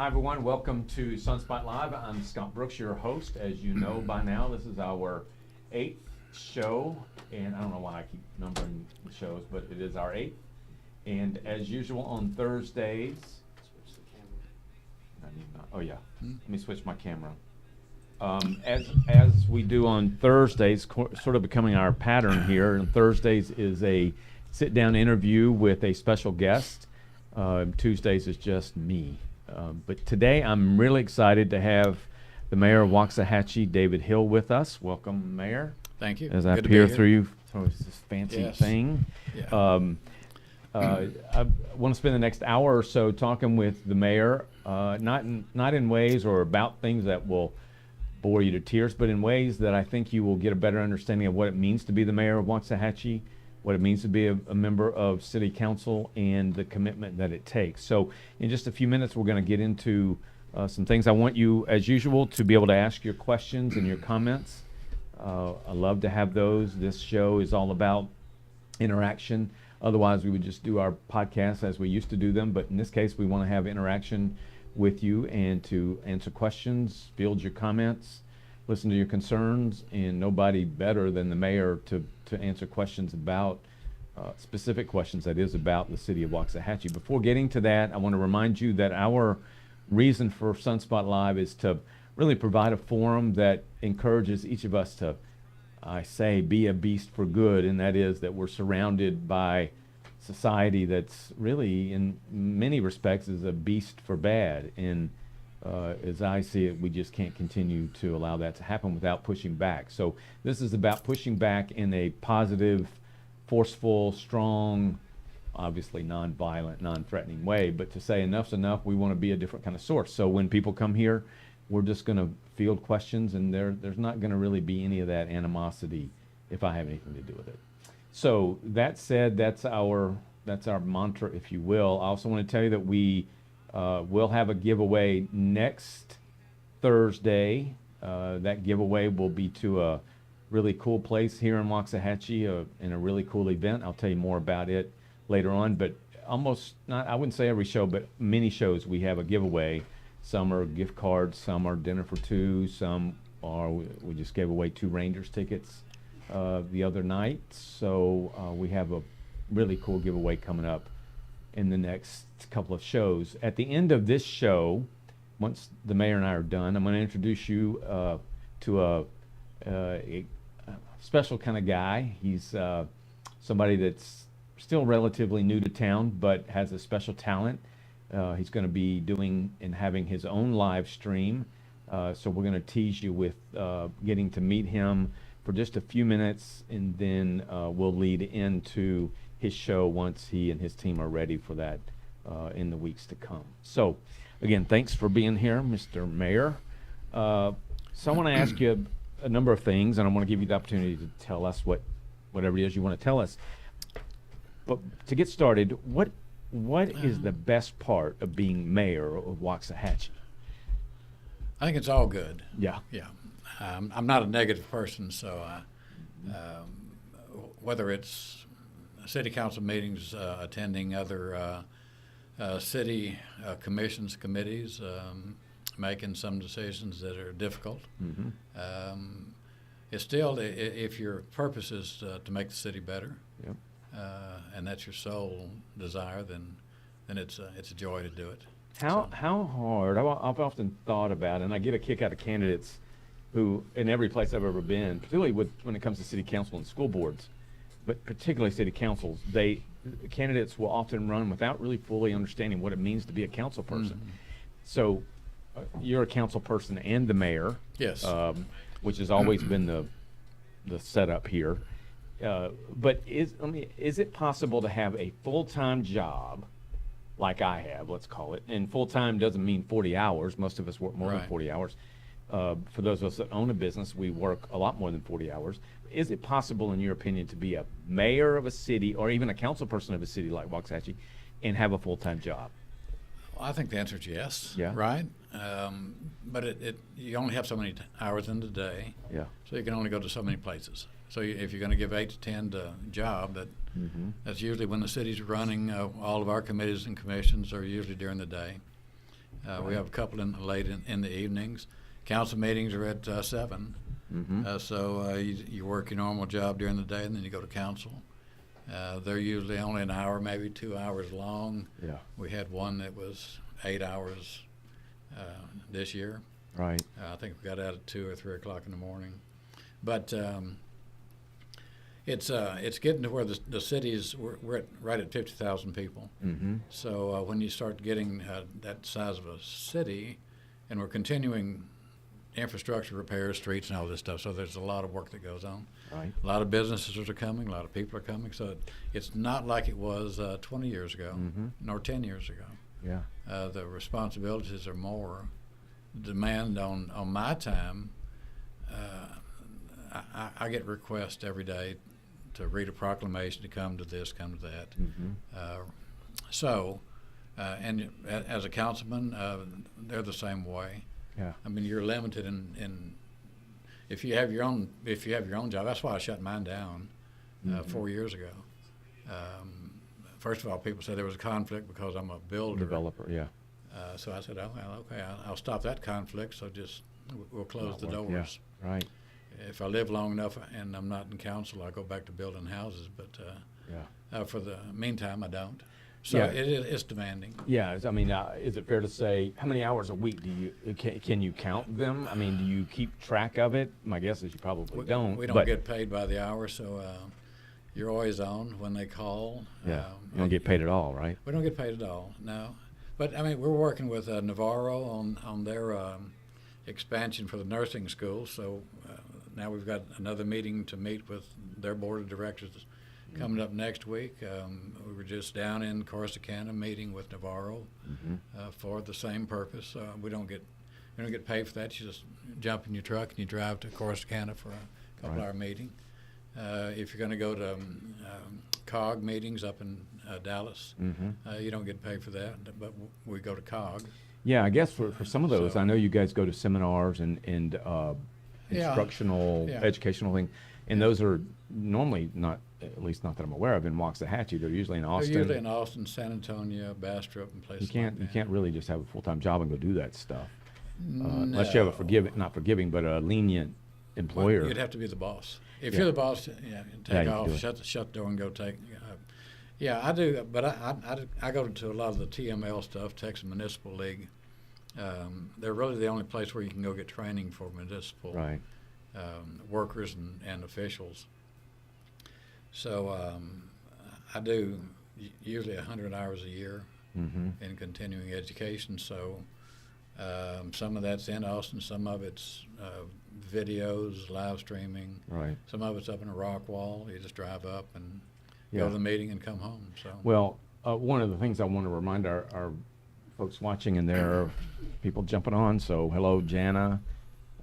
Hi everyone, welcome to Sunspot Live. I'm Scott Brooks, your host. As you know by now, this is our 8th show, and I don't know why I keep numbering the shows, but it is our 8th. And as usual on Thursdays, switch the camera. Oh yeah, let me switch my camera. As we do on Thursdays, sort of becoming our pattern here, and Thursdays is a sit-down interview with a special guest. Tuesdays is just me. But today I'm really excited to have the mayor of Waxahachie, David Hill, with us. Welcome, Mayor. Thank you. As I peer through this fancy thing. Yeah. I want to spend the next hour or so talking with the mayor, not in ways or about things that will bore you to tears, but in ways that I think you will get a better understanding of what it means to be the mayor of Waxahachie, what it means to be a member of City Council, and the commitment that it takes. So in just a few minutes, we're going to get into some things. I want you, as usual, to be able to ask your questions and your comments. I love to have those. This show is all about interaction. Otherwise, we would just do our podcasts as we used to do them. But in this case, we want to have interaction with you and to answer questions, field your comments, listen to your concerns, and nobody better than the mayor to answer questions about specific questions that is about the city of Waxahachie. Before getting to that, I want to remind you that our reason for Sunspot Live is to really provide a forum that encourages each of us to, I say, be a beast for good, and that is that we're surrounded by society that's really, in many respects, is a beast for bad. And as I see it, we just can't continue to allow that to happen without pushing back. So this is about pushing back in a positive, forceful, strong, obviously non-violent, non-threatening way, but to say enough's enough, we want to be a different kind of source. So when people come here, we're just going to field questions, and there's not going to really be any of that animosity if I have anything to do with it. So that said, that's our mantra, if you will. I also want to tell you that we we'll have a giveaway next Thursday. That giveaway will be to a really cool place here in Waxahachie, in a really cool event. I'll tell you more about it later on, but almost not, I wouldn't say every show, but many shows we have a giveaway. Some are gift cards, some are dinner for two, some are, we just gave away 2 Rangers tickets the other night. So we have a really cool giveaway coming up in the next couple of shows. At the end of this show, once the mayor and I are done, I'm going to introduce you to a special kind of guy. He's somebody that's still relatively new to town, but has a special talent. He's going to be doing and having his own live stream. So we're going to tease you with getting to meet him for just a few minutes, and then we'll lead into his show once he and his team are ready for that in the weeks to come. So again, thanks for being here, Mr. Mayor. So I want to ask you a number of things, and I want to give you the opportunity to tell us whatever it is you want to tell us. But to get started, what is the best part of being mayor of Waxahachie? I think it's all good. Yeah. Yeah. I'm not a negative person, so whether it's city council meetings, attending other city commissions, committees, making some decisions that are difficult. Mm-hmm. It's still, if your purpose is to make the city better, yep. And that's your sole desire, then it's a joy to do it. How hard? I've often thought about, and I get a kick out of candidates who, in every place I've ever been, particularly when it comes to city council and school boards, but particularly city councils, candidates will often run without really fully understanding what it means to be a council person. Mm-hmm. So you're a council person and the mayor, yes, which has always been the setup here. But is it possible to have a full-time job like I have, let's call it, and full-time doesn't mean 40 hours. Most of us work more than 40 hours. For those of us that own a business, we work a lot more than 40 hours. Is it possible, in your opinion, to be a mayor of a city or even a council person of a city like Waxahachie and have a full-time job? Well, I think the answer is yes. Yeah. Right? But you only have so many hours in the day. Yeah. So you can only go to so many places. So if you're going to give 8 to 10 to a job, that's usually when the city's running. All of our committees and commissions are usually during the day. We have a couple late in the evenings. Council meetings are at 7. So you work your normal job during the day, and then you go to council. They're usually only an hour, maybe 2 hours long. Yeah. We had one that was 8 hours this year. Right. I think we got out at 2 or 3 o'clock in the morning. But it's getting to where the cities, we're right at 50,000 people. So when you start getting that size of a city, and we're continuing infrastructure repairs, streets, and all this stuff, so there's a lot of work that goes on. Right. A lot of businesses are coming, a lot of people are coming, so it's not like it was 20 years ago, nor 10 years ago. Yeah. The responsibilities are more. Demand on my time, I get requests every day to read a proclamation, to come to this, come to that. And as a councilman, they're the same way. Yeah. I mean, you're limited in if you have your own job. That's why I shut mine down 4 years ago. First of all, people said there was a conflict because I'm a builder. Developer, yeah. So I said, oh, well, okay, I'll stop that conflict, so we'll close the doors. Yeah. Right. If I live long enough and I'm not in council, I'll go back to building houses, but for the meantime, I don't. So it's demanding. Yeah, I mean, is it fair to say, how many hours a week can you count them? I mean, do you keep track of it? My guess is you probably don't. We don't get paid by the hour, so you're always on when they call. Yeah, you don't get paid at all, right? We don't get paid at all, no. But, I mean, we're working with Navarro on their expansion for the nursing school, so now we've got another meeting to meet with their board of directors coming up next week. We were just down in Corsicana meeting with Navarro for the same purpose. We don't get paid for that. You just jump in your truck and you drive to Corsicana for a couple-hour meeting. If you're going to go to COG meetings up in Dallas, you don't get paid for that, but we go to COG. Yeah, I guess for some of those, I know you guys go to seminars and instructional, educational thing, and those are normally not, at least not that I'm aware of, in Waxahachie. They're usually in Austin. They're usually in Austin, San Antonio, Bastrop, and places like that. You can't really just have a full-time job and go do that stuff, unless you have a a lenient employer. Well, you'd have to be the boss. If you're the boss, take off, shut the door, and go take. I do, but I go to a lot of the TML stuff, Texas Municipal League. They're really the only place where you can go get training for municipal workers and officials. So I do usually 100 hours a year in continuing education. So some of that's in Austin, some of it's videos, live streaming. Right. Some of it's up in a rock wall. You just drive up and go to the meeting and come home. So. Well, one of the things I want to remind our folks watching, and there are people jumping on. So hello, Jana.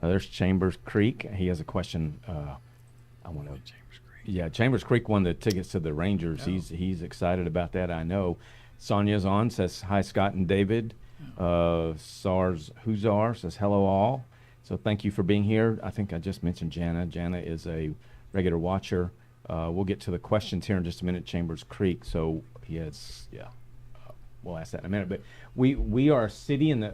There's Chambers Creek. He has a question. I want to. Chambers Creek. Yeah, Chambers Creek won the tickets to the Rangers. Oh. He's excited about that. I know. Sonia's on, says hi, Scott and David. SARS Huzar says hello all. So thank you for being here. I think I just mentioned Jana. Jana is a regular watcher. We'll get to the questions here in just a minute. Chambers Creek. So he has, we'll ask that in a minute. But we are a city in the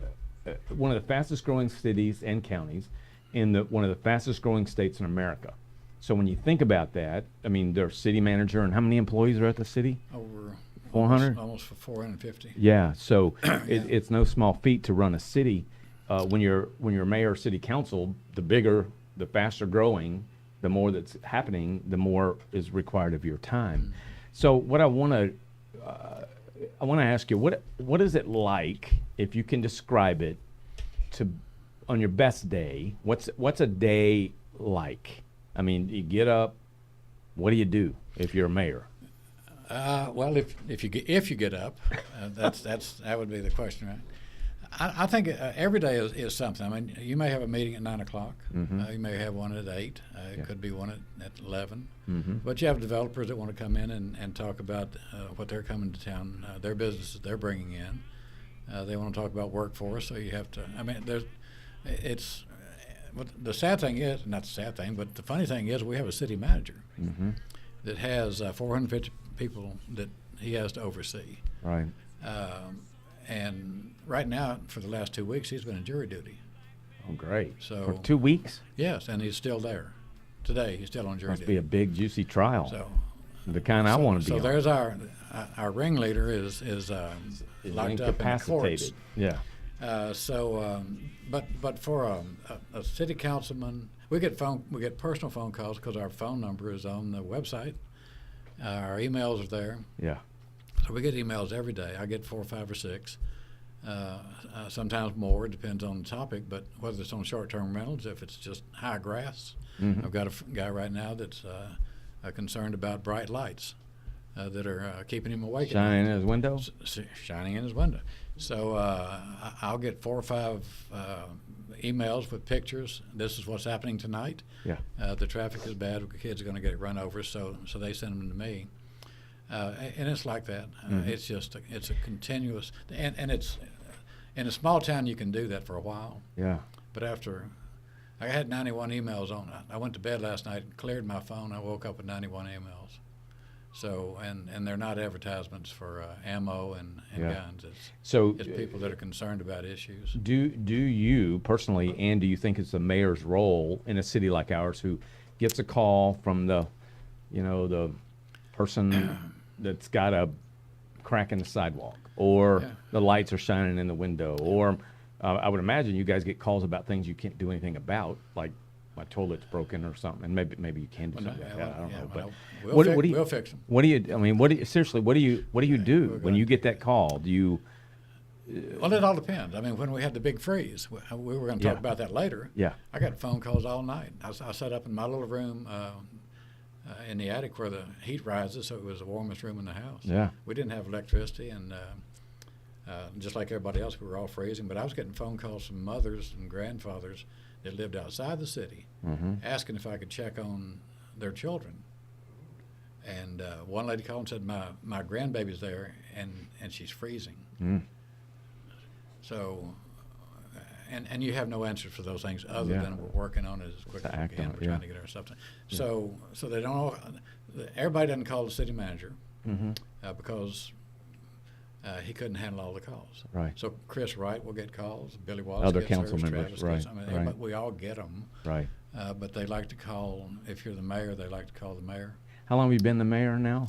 one of the fastest growing cities and counties in one of the fastest growing states in America. So when you think about that, I mean, their city manager, and how many employees are at the city? Over 400? Almost 450. Yeah, so it's no small feat to run a city. When you're mayor or city council, the bigger, the faster growing, the more that's happening, the more is required of your time. So what I want to ask you, what is it like, if you can describe it, on your best day? What's a day like? I mean, you get up. What do you do if you're a mayor? Well, if you get up, that would be the question, right? I think every day is something. I mean, you may have a meeting at 9 o'clock. You may have one at 8. It could be one at 11. But you have developers that want to come in and talk about what they're coming to town, their businesses they're bringing in. They want to talk about workforce, so you have to. I mean, the sad thing is, not the sad thing, but the funny thing is, we have a city manager that has 450 people that he has to oversee. Right. And right now, for the last 2 weeks, he's been in jury duty. Oh, great. So for 2 weeks? Yes, and he's still there. Today, he's still on jury duty. Must be a big, juicy trial. So, the kind I want to be So on. there's our ringleader is locked up in the courts. Yeah. But for a city councilman, we get personal phone calls because our phone number is on the website. Our emails are there. Yeah. So we get emails every day. I get 4, 5, or 6. Sometimes more. It depends on the topic. But whether it's on short-term rentals, if it's just high grass, I've got a guy right now that's concerned about bright lights that are keeping him awake. Shining in his window? Shining in his window. So I'll get 4 or 5 emails with pictures. This is what's happening tonight. Yeah. The traffic is bad. The kids are going to get run over. So they send them to me. And it's like that. It's just it's a continuous, and it's in a small town you can do that for a while. Yeah. But after I had 91 emails on it. I went to bed last night, cleared my phone. I woke up with 91 emails. So and they're not advertisements for ammo and guns. It's people that are concerned about issues. Do you personally, and do you think it's the mayor's role in a city like ours who gets a call from the person that's got a crack in the sidewalk, or the lights are shining in the window, or I would imagine you guys get calls about things you can't do anything about, like my toilet's broken or something, and maybe you can do something like that. I don't know, but we'll fix them. What do you? Seriously, what do you do when you get that call? Do you? Well, it all depends. I mean, when we had the big freeze, we were going to talk about that later. Yeah. I got phone calls all night. I sat up in my little room in the attic where the heat rises, so it was the warmest room in the house. Yeah. We didn't have electricity, and just like everybody else, we were all freezing. But I was getting phone calls from mothers and grandfathers that lived outside the city, asking if I could check on their children. And one lady called and said, my grandbaby's there, and she's freezing. So, and you have no answer for those things other than we're working on it as quickly as we can. We're trying to get our stuff done. So they don't all, everybody doesn't call the city manager because he couldn't handle all the calls. Right. So Chris Wright will get calls. Billy Wallace Other gets council hers, members. Travis Right. gets, Right. But we all get them. Right. But they like to call, if you're the mayor, they like to call the mayor. How long have you been the mayor now?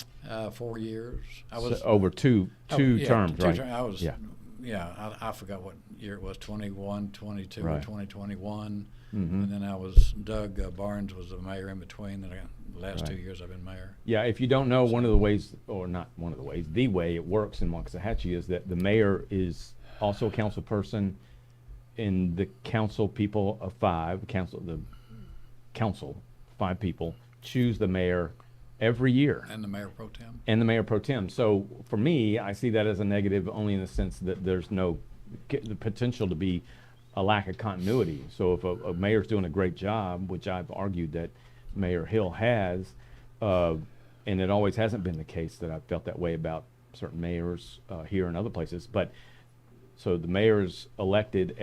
4 years. I was over two terms, right? I was. I forgot what year it was, 21, 22, or 2021. And then I was, Doug Barnes was the mayor in between. Then the last 2 years I've been mayor. Yeah, if you don't know, one of the ways, or not one of the ways, the way it works in Waxahachie is that the mayor is also a council person, and the council people of 5, the council, 5 people, choose the mayor every year. And the mayor pro tem. And the mayor pro tem. So for me, I see that as a negative only in the sense that there's the potential to be a lack of continuity. So if a mayor's doing a great job, which I've argued that Mayor Hill has, and it always hasn't been the case that I've felt that way about certain mayors here and other places. But so the mayor is elected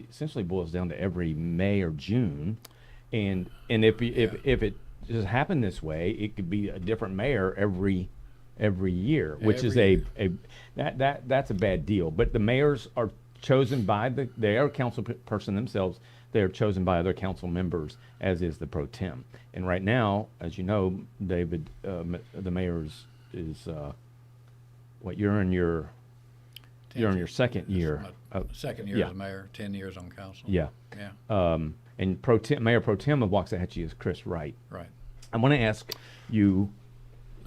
essentially boils down to every May or June, and if it just happened this way, it could be a different mayor every year, which is that's a bad deal. But the mayors are chosen by they are a council person themselves. They are chosen by other council members, as is the pro tem. And right now, as you know, David, the mayor is you're in your second year. Second year as mayor, 10 years on council. Yeah. And Mayor pro tem of Waxahachie is Chris Wright. Right. I want to ask you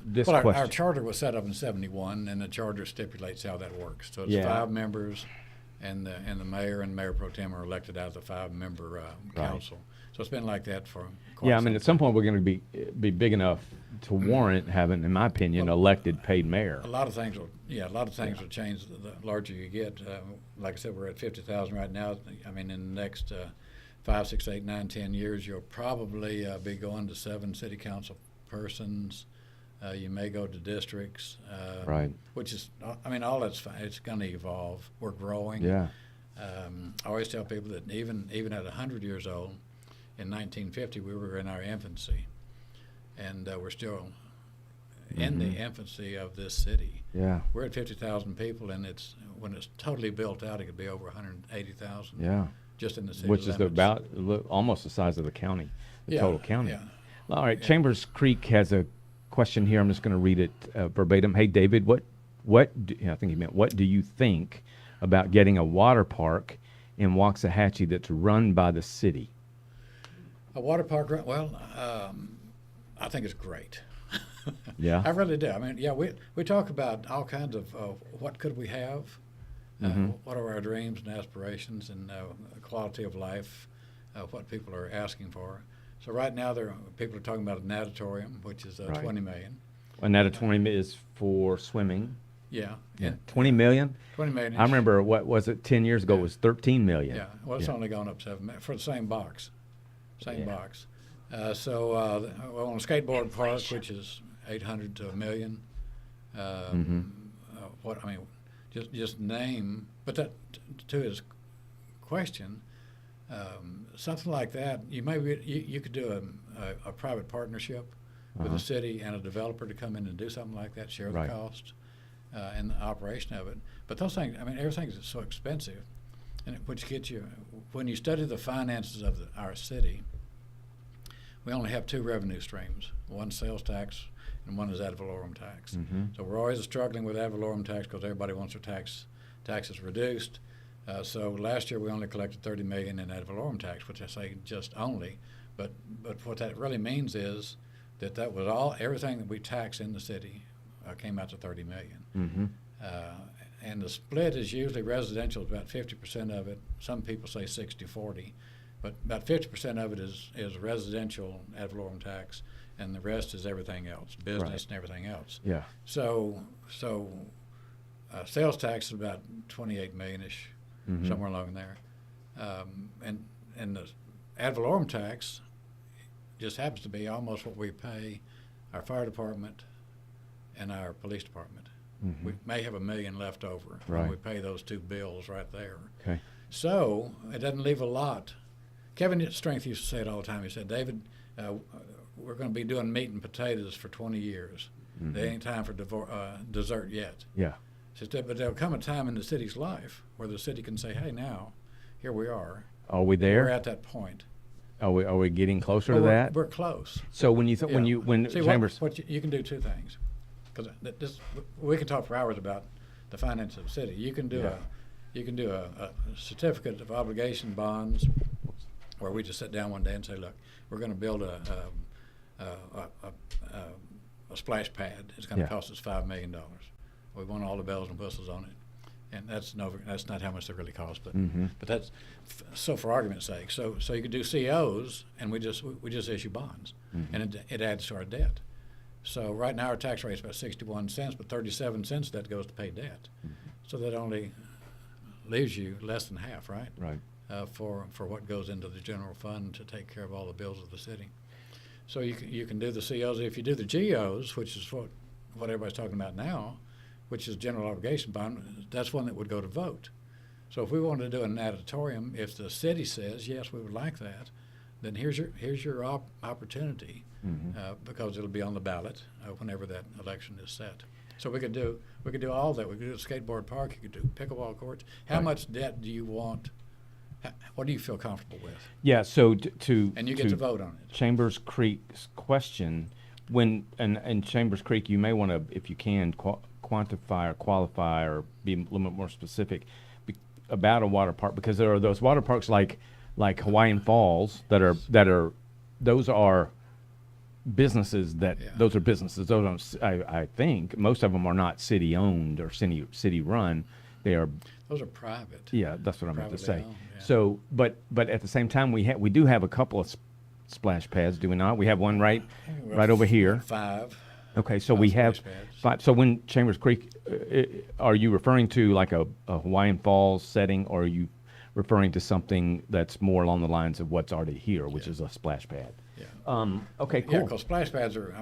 this question. Our charter was set up in '71, and the charter stipulates how that works. So it's 5 members, and the mayor and mayor pro tem are elected out of the 5-member council. So it's been like that for quite some time. At some point we're going to be big enough to warrant having, in my opinion, elected paid mayor. A lot of things will change the larger you get. Like I said, we're at 50,000 right now. I mean, in the next 5, 6, 8, 9, 10 years, you'll probably be going to 7 city council persons. You may go to districts, which is, I mean, all that's fine. It's going to evolve. We're growing. Yeah. I always tell people that even at 100 years old, in 1950, we were in our infancy, and we're still in the infancy of this city. Yeah. We're at 50,000 people, and when it's totally built out, it could be over 180,000. Yeah. Just in the city Which limits. is about almost the size of the county, the total county. Yeah. All right. Chambers Creek has a question here. I'm just going to read it verbatim. Hey, David, I think he meant, what do you think about getting a water park in Waxahachie that's run by the city? A water park, well, I think it's great. Yeah. I really do. I mean, yeah, we talk about all kinds of what could we have, what are our dreams and aspirations, and quality of life, what people are asking for. So right now, people are talking about a natatorium, which is Right. $20 million. A natatorium is for swimming. Yeah. Yeah. 20 million? 20 million. I remember, what was it, 10 years ago, it was 13 million. Yeah. Well, it's only gone up 7 million for the same box. Same box. On a skateboard park, which is 800 to $1 million. Just name. But that, to his question, something like that, you could do a private partnership with the city and a developer to come in and do something like that, share the cost and the operation of it. But those things, I mean, everything's so expensive, and which gets you, when you study the finances of our city, we only have 2 revenue streams. One sales tax and one is ad valorem tax. So we're always struggling with ad valorem tax because everybody wants their taxes reduced. So last year we only collected $30 million in ad valorem tax, which I say just only, but what that really means is that was everything that we tax in the city came out to $30 million. And the split is usually residential, about 50% of it. Some people say 60-40, but about 50% of it is residential ad valorem tax, and the rest is everything else, business and everything else. Yeah. So sales tax is about 28 million-ish, somewhere along there, and the ad valorem tax just happens to be almost what we pay our fire department and our police department. We may have $1 million left over when we pay those 2 bills right there. Okay. So it doesn't leave a lot. Kevin Strength used to say it all the time. He said, David, we're going to be doing meat and potatoes for 20 years. There ain't time for dessert yet. Yeah. He said, but there'll come a time in the city's life where the city can say, hey, now, here we are. Are we there? We're at that point. Are we getting closer to that? We're close. So when you when See, Chambers, you can do 2 things, because we can talk for hours about the finances of the city. You can do a certificate of obligation bonds, where we just sit down one day and say, look, we're going to build a splash pad. It's going to cost us $5 million. We want all the bells and whistles on it. And that's not how much they really cost, but that's so for argument's sake. So you could do COs, and we just issue bonds, and it adds to our debt. So right now our tax rate is about 61 cents, but 37 cents of that goes to pay debt. So that only leaves you less than half, right? Right. For what goes into the general fund to take care of all the bills of the city. So you can do the COs. If you do the GOs, which is what everybody's talking about now, which is general obligation bond, that's one that would go to vote. So if we wanted to do an natatorium, if the city says, yes, we would like that, then here's your opportunity, because it'll be on the ballot whenever that election is set. So we could do all that. We could do a skateboard park. You could do pickleball courts. How much debt do you want? What do you feel comfortable with? Yeah. So and you get to vote on it. Chambers Creek's question, and Chambers Creek, you may want to, if you can, quantify or qualify or be a little bit more specific about a water park, because there are those water parks like Hawaiian Falls that are those are businesses those are businesses. Those I think most of them are not city owned or city run. Those are private. Yeah, that's what I meant to say. Owned, yeah. So, but at the same time, we do have a couple of splash pads, do we not? We have one right over here. 5. Okay, so we have 5. So when Chambers Creek, are you referring to like a Hawaiian Falls setting, or are you referring to something that's more along the lines of what's already here, which is a splash pad? Yeah. Okay, cool. Yeah, because splash pads are,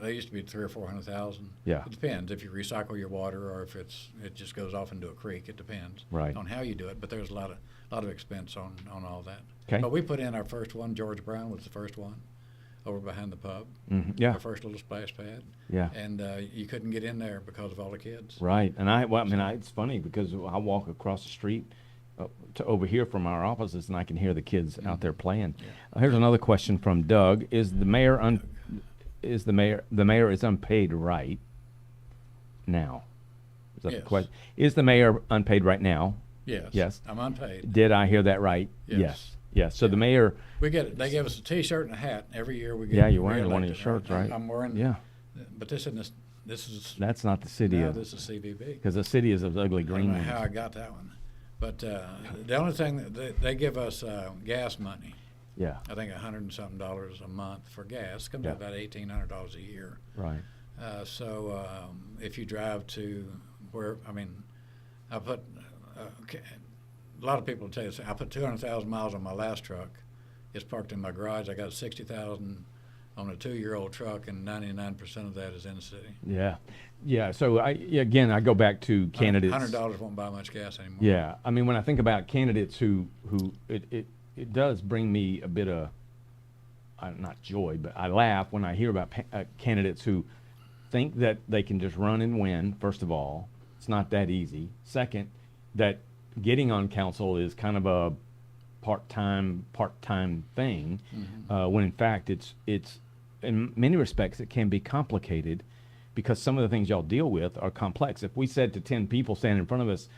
they used to be 300,000 or 400,000. Yeah. It depends if you recycle your water or if it just goes off into a creek. It depends on how you do it. But there's a lot of expense on all that. Okay. But we put in our first one. George Brown was the first one. over behind the pub. Yeah. Our first little splash pad. Yeah. And you couldn't get in there because of all the kids. Right. And it's funny because I walk across the street to over here from our offices, and I can hear the kids out there playing. Yeah. Here's another question from Doug: Is the mayor is unpaid right now? Is that the Yes. question? Is the mayor unpaid right now? Yes. Yes. I'm unpaid. Did I hear that right? Yes. Yes. So the mayor. We get it. They give us a T-shirt and a hat every year. We get. Yeah, you're wearing one of your reelected, shirts, right? I'm wearing. Yeah. But this is. That's not the city. No, this is CVB. Because the city is those ugly I green don't know ones. how I got that one, but the only thing that they give us gas money. Yeah. I think $100 and something a month for gas. Comes Yeah. to about $1,800 a year. Right. So if you drive to where, I put a lot of people will tell you, I put 200,000 miles on my last truck. It's parked in my garage. I got 60,000 on a 2-year-old truck, and 99% of that is in the city. Yeah. Yeah. So I go back to candidates. $100 won't buy much gas anymore. Yeah. I mean, when I think about candidates who it does bring me a bit of, not joy, but I laugh when I hear about candidates who think that they can just run and win. First of all, it's not that easy. Second, that getting on council is kind of a part-time thing, when in fact it's in many respects it can be complicated because some of the things y'all deal with are complex. If we said to 10 people standing in front of us,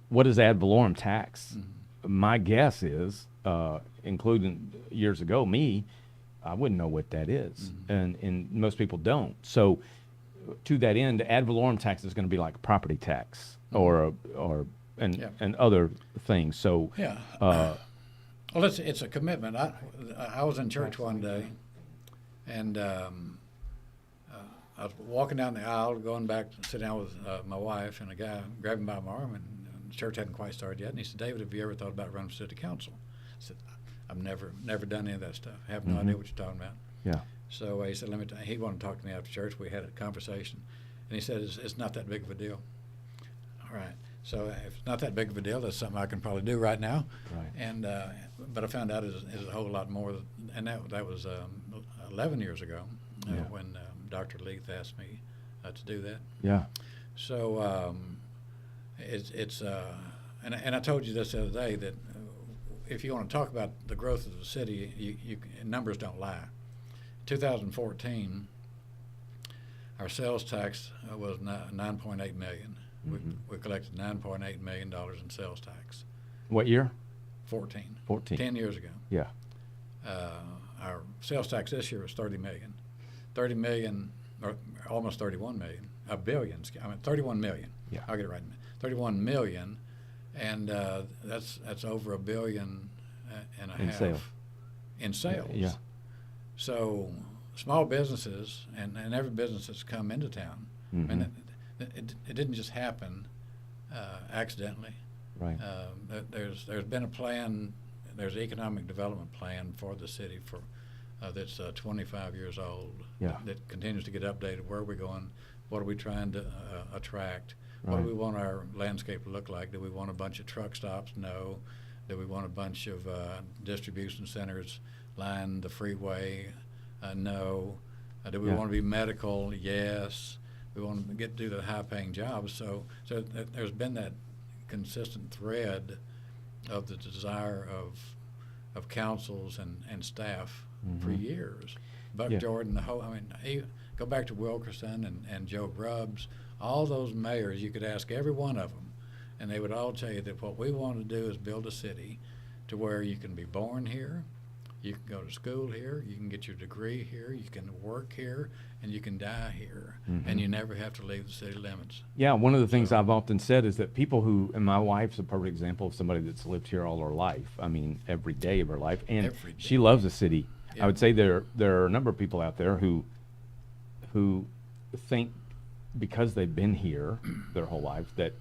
what is ad valorem tax? My guess is, including years ago me, I wouldn't know what that is, and most people don't. So to that end, ad valorem tax is going to be like a property tax and other things. So yeah. Well, it's a commitment. I was in church one day, and I was walking down the aisle, going back to sit down with my wife, and a guy grabbed me by my arm, and the church hadn't quite started yet. And he said, "David, have you ever thought about running for city council?" I said, "I've never done any of that stuff. I have no idea what you're talking about." Yeah. So he said, he wanted to talk to me after church. We had a conversation, and he said, it's not that big of a deal. All right. So if it's not that big of a deal, that's something I can probably do right now. Right. And but I found out it's a whole lot more, and that was 11 years ago when Dr. Leith asked me to do that. Yeah. So and I told you this the other day that if you want to talk about the growth of the city, you numbers don't lie. 2014, our sales tax was $9.8 million. We collected $9.8 million in sales tax. What year? 14. 10 years ago. Yeah. Our sales tax this year was $30 million. 30 million, or almost 31 million. Billions. 31 million. Yeah. I'll get it right. 31 million, and that's over $1.5 billion in sales. Yeah. So small businesses and every business that's come into town, it didn't just happen accidentally. Right. There's been a plan. There's an economic development plan for the city that's 25 years old. Yeah. That continues to get updated. Where are we going? What are we trying to attract? Right. What do we want our landscape to look like? Do we want a bunch of truck stops? No. Do we want a bunch of distribution centers line the freeway? No. Do we want to be medical? Yes. We want to do the high-paying jobs. So there's been that consistent thread of the desire of councils and staff for years. Buck Jordan, go back to Wilkerson and Joe Grubbs, all those mayors, you could ask every one of them, and they would all tell you that what we want to do is build a city to where you can be born here, you can go to school here, you can get your degree here, you can work here, and you can die here, and you never have to leave the city limits. Yeah, one of the things I've often said is that people who, and my wife's a perfect example of somebody that's lived here all her life. I mean, every day of her life, and she loves the city. Yeah. I would say there are a number of people out there who think because they've been here their whole life that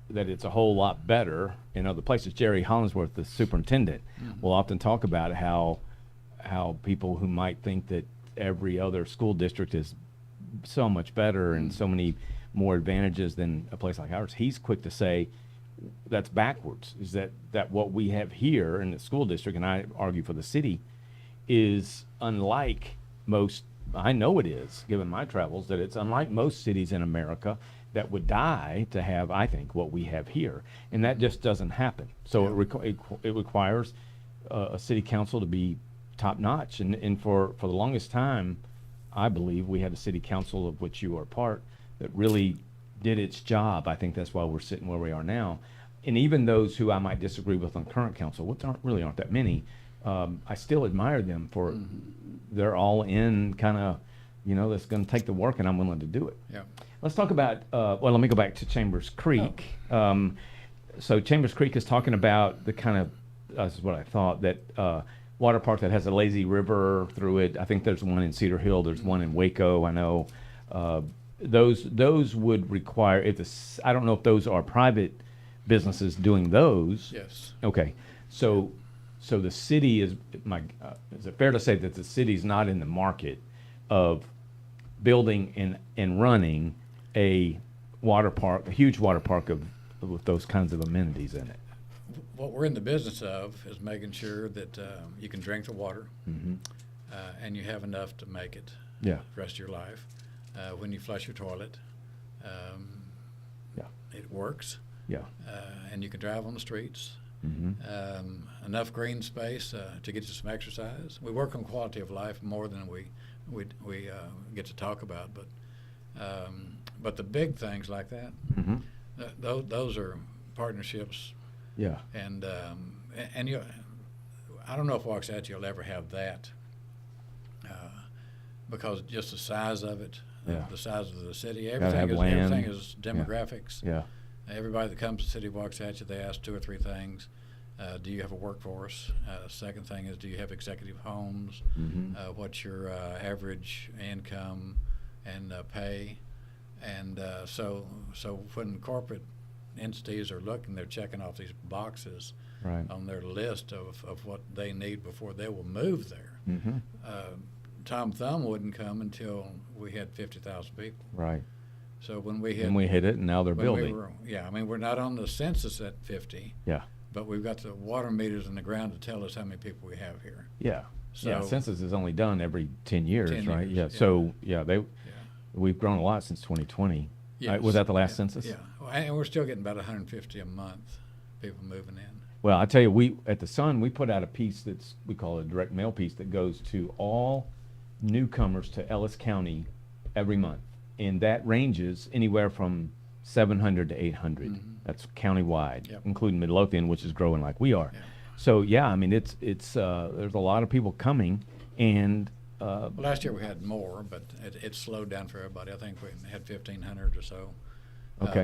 it's a whole lot better in other places. Jerry Hollingsworth, the superintendent, will often talk about how people who might think that every other school district is so much better and so many more advantages than a place like ours, he's quick to say that's backwards. Is that what we have here in the school district, and I argue for the city, is unlike most, I know it is, given my travels, that it's unlike most cities in America that would die to have, I think, what we have here. And that just doesn't happen. So it requires a city council to be top notch. And for the longest time, I believe we had a city council of which you are part that really did its job. I think that's why we're sitting where we are now. And even those who I might disagree with on current council, which aren't that many, I still admire them for they're all in kind of, that's going to take the work, and I'm willing to do it. Yeah. Let's talk about, let me go back to Chambers Creek. So Chambers Creek is talking about the kind of, this is what I thought, that water park that has a lazy river through it. I think there's one in Cedar Hill. There's one in Waco, I know. Those would require, I don't know if those are private businesses doing those. Yes. Okay. So the city is it fair to say that the city's not in the market of building and running a water park, a huge water park with those kinds of amenities in it? What we're in the business of is making sure that you can drink the water, and you have enough to make it the rest of your life. When you flush your toilet, it works. Yeah. And you can drive on the streets. Enough green space to get you some exercise. We work on quality of life more than we get to talk about, but the big things like that, those are partnerships. Yeah. And I don't know if Waxahachie will ever have that because just the size of it, the size of the city, everything is demographics. Yeah. Everybody that comes to the city of Waxahachie, they ask 2 or 3 things. Do you have a workforce? Second thing is, do you have executive homes? What's your average income and pay? And so when corporate entities are looking, they're checking off these boxes on their list of what they need before they will move there. Tom Thumb wouldn't come until we had 50,000 people. Right. So when we hit it, and now they're building. We're not on the census at 50. Yeah. But we've got the water meters in the ground to tell us how many people we have here. Yeah. So census is only done every 10 years, right? Yeah. So we've grown a lot since 2020. Yes. Was that the last census? Yeah. And we're still getting about 150 a month, people moving in. Well, I tell you, we at the Sun, we put out a piece we call a direct mail piece that goes to all newcomers to Ellis County every month. And that ranges anywhere from 700 to 800. That's countywide, including Midlothian, which is growing like we are. Yeah. So it's there's a lot of people coming, and last year we had more, but it slowed down for everybody. I think we had 1,500 or so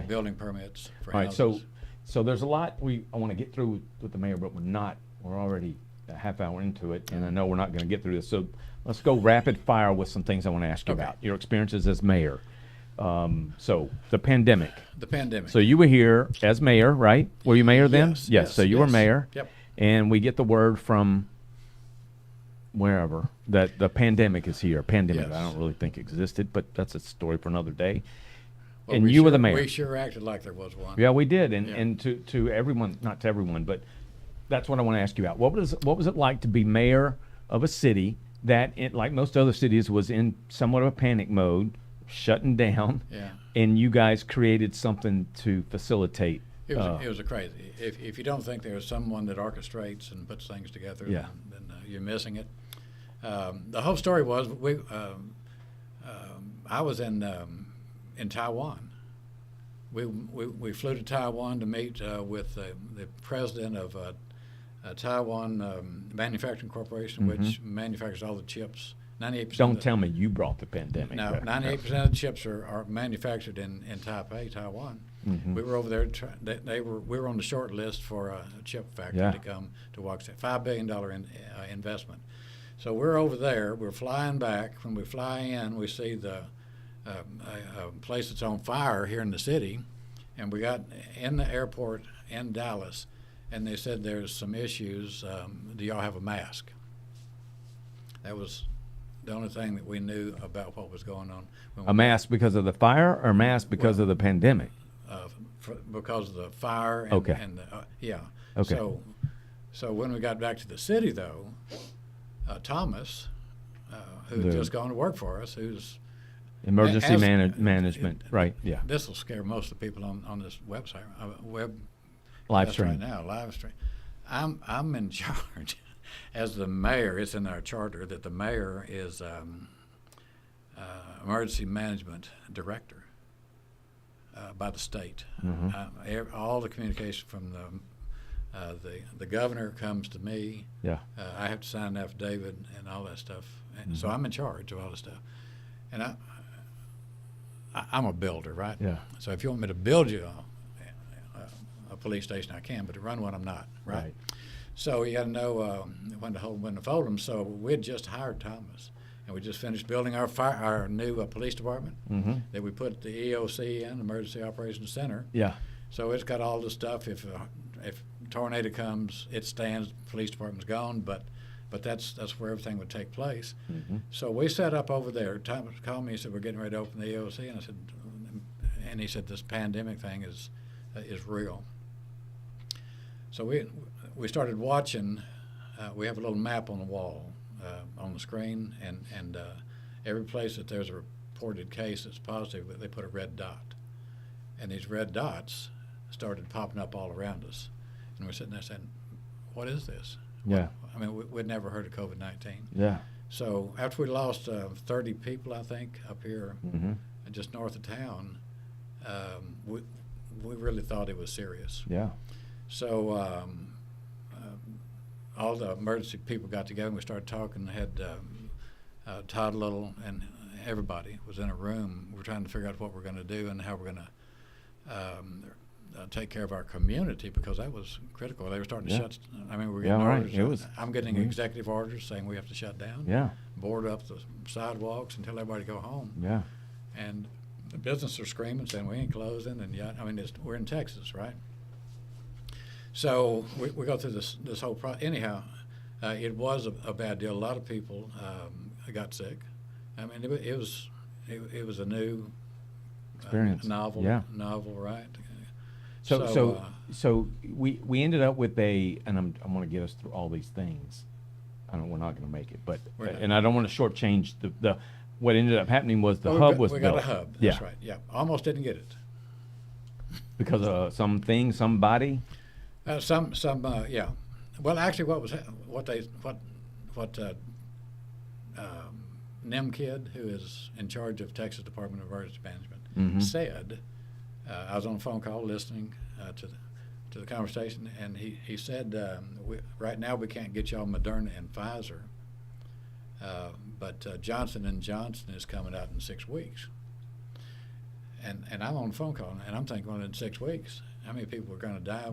building permits for houses. All right, so there's a lot I want to get through with the mayor, but we're already a half hour into it, and I know we're not going to get through this. So let's go rapid fire with some things I want to ask you about. Your experiences as mayor. So the pandemic. So you were here as mayor, right? Were you mayor then? Yes. So you were mayor. Yep. And we get the word from wherever that the pandemic is here. Pandemic, I don't really think existed, but that's a story for another day. Well, and you were the mayor. We sure acted like there was one. Yeah, we did. And to everyone, not to everyone, but that's what I want to ask you about. What was it like to be mayor of a city that, like most other cities, was in somewhat of a panic mode, shutting down, and you guys created something to facilitate? It was a crazy. If you don't think there's someone that orchestrates and puts things together, then you're missing it. The whole story was I was in Taiwan. We flew to Taiwan to meet with the president of Taiwan Manufacturing Corporation, which manufactures all the chips. 98%. Don't tell me you brought the pandemic. No, 98% of the chips are manufactured in Taipei, Taiwan. We were over there. We were on the short list for a chip factory to come to Waxahachie, $5 billion investment. So we're over there. We're flying back. When we fly in, we see a place that's on fire here in the city, and we got in the airport in Dallas, and they said there's some issues. Do y'all have a mask? That was the only thing that we knew about what was going on. A mask because of the fire, or a mask because of the pandemic? Because of the fire. And, and the, Okay. So when we got back to the city, though, Thomas, who had just gone to work for us, who's emergency management, right? Yeah. This will scare most of the people on this website, web live stream right now. Live stream. I'm in charge as the mayor. It's in our charter that the mayor is emergency management director by the state. All the communication from the governor comes to me. Yeah. I have to sign an affidavit and all that stuff. And so I'm in charge of all this stuff. And I'm a builder, right? Yeah. So if you want me to build you a police station, I can, but to run one, I'm not, right? So you got to know when to hold, when to fold them. So we had just hired Thomas, and we just finished building our new police department that we put the EOC in, Emergency Operations Center. Yeah. So it's got all the stuff. If tornado comes, it stands. Police department's gone, but that's where everything would take place. So we set up over there. Thomas called me. He said, we're getting ready to open the EOC, and I said, and he said, this pandemic thing is real. So we started watching. We have a little map on the wall on the screen, and every place that there's a reported case that's positive, they put a red dot, and these red dots started popping up all around us, and we're sitting there saying, what is this? Yeah. I mean, we'd never heard of COVID-19. Yeah. So after we lost 30 people, I think, up here just north of town, we really thought it was serious. Yeah. So all the emergency people got together and we started talking. Had Todd Little and everybody was in a room. We're trying to figure out what we're going to do and how we're going to take care of our community, because that was critical. They were starting to shut. I mean, we're getting orders. I'm getting executive orders saying we have to shut down. Yeah. Board up the sidewalks and tell everybody to go home. Yeah. And the businesses are screaming, saying we ain't closing. And I mean, we're in Texas, right? So we go through this whole process. Anyhow, it was a bad deal. A lot of people got sick. I mean, it was a new experience, novel, right? So we ended up with and I'm going to get us through all these things. We're not going to make it, but and I don't want to shortchange the. What ended up happening was the hub was built. We got a hub. That's right. Yeah, almost didn't get it because of somebody. Yeah. Well, actually, what NIM kid, who is in charge of Texas Department of Emergency Management, said. I was on a phone call listening to the conversation, and he said, right now we can't get y'all Moderna and Pfizer, but Johnson & Johnson is coming out in 6 weeks. And I'm on a phone call, and I'm thinking, well, in 6 weeks, how many people are going to die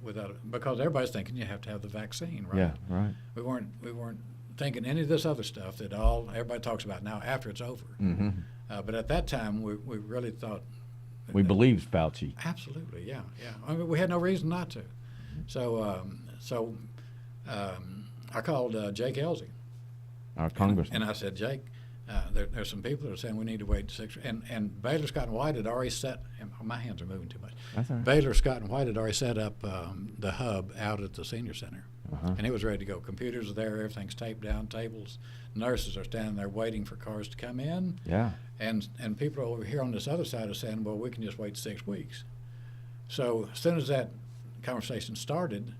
without it? Because everybody's thinking you have to have the vaccine, right? Yeah, right. We weren't thinking any of this other stuff that everybody talks about now after it's over. But at that time, we really thought. We believed Fauci. Absolutely, yeah. I mean, we had no reason not to. So I called Jake Elsey, our congressman, and I said, Jake, there's some people that are saying we need to wait 6. And Baylor Scott and White had already set. My hands are moving too much. That's all right. Baylor Scott and White had already set up the hub out at the senior center, and it was ready to go. Computers are there, everything's taped down, tables. Nurses are standing there waiting for cars to come in. Yeah. And people over here on this other side are saying, well, we can just wait 6 weeks. So as soon as that conversation started,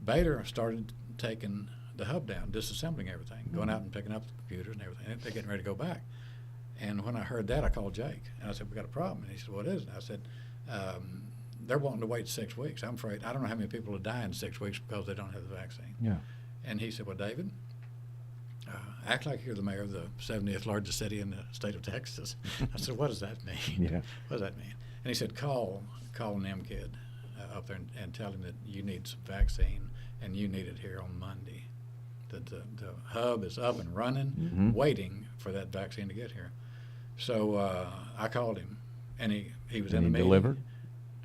Baylor started taking the hub down, disassembling everything, going out and picking up the computers and everything. They're getting ready to go back. And when I heard that, I called Jake, and I said, we got a problem. And he said, what is it? I said, they're wanting to wait 6 weeks. I'm afraid, I don't know how many people will die in 6 weeks because they don't have the vaccine. Yeah. And he said, well, David, act like you're the mayor of the 70th largest city in the state of Texas. I said, what does that mean? Yeah. What does that mean? And he said, call NIM kid up there and tell him that you need some vaccine and you need it here on Monday. That the hub is up and running, waiting for that vaccine to get here. So I called him, and he was in the meeting. Delivered?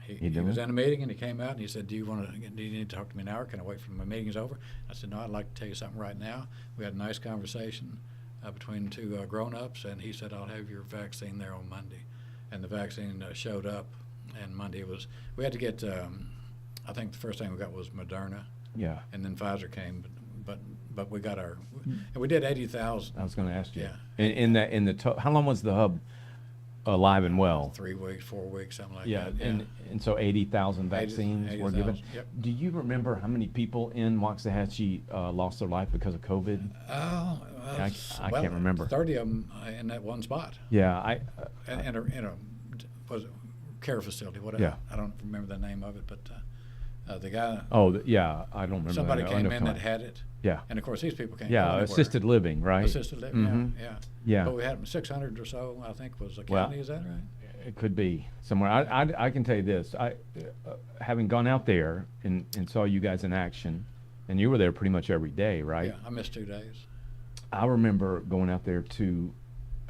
He was in a meeting, and he came out and he said, do you need to talk to me an hour? Can I wait for my meeting is over? I said, no, I'd like to tell you something right now. We had a nice conversation between two grown-ups, and he said, I'll have your vaccine there on Monday. And the vaccine showed up, and Monday we had to get, I think the first thing we got was Moderna. Yeah. And then Pfizer came, but but we got and we did 80,000. I was going to ask you. Yeah. How long was the hub alive and well? 3 weeks, 4 weeks, something like Yeah, that. and so 80,000 vaccines 80, were given. 80,000, yep. Do you remember how many people in Waxahachie lost their life because of COVID? I can't remember. 30 of them in that one spot. Yeah, In a was it care facility, whatever. Yeah. I don't remember the name of it, but the guy. Yeah, I don't remember. Somebody that. came in that had it. Yeah. And of course, these people can't. Yeah, go anywhere. assisted living, right? Assisted living. Mhm. Yeah. But we had 600 or so. I think was the county. Well, is that right? It could be somewhere. I can tell you this. Having gone out there and saw you guys in action, and you were there pretty much every day, right? Yeah, I missed 2 days. I remember going out there to,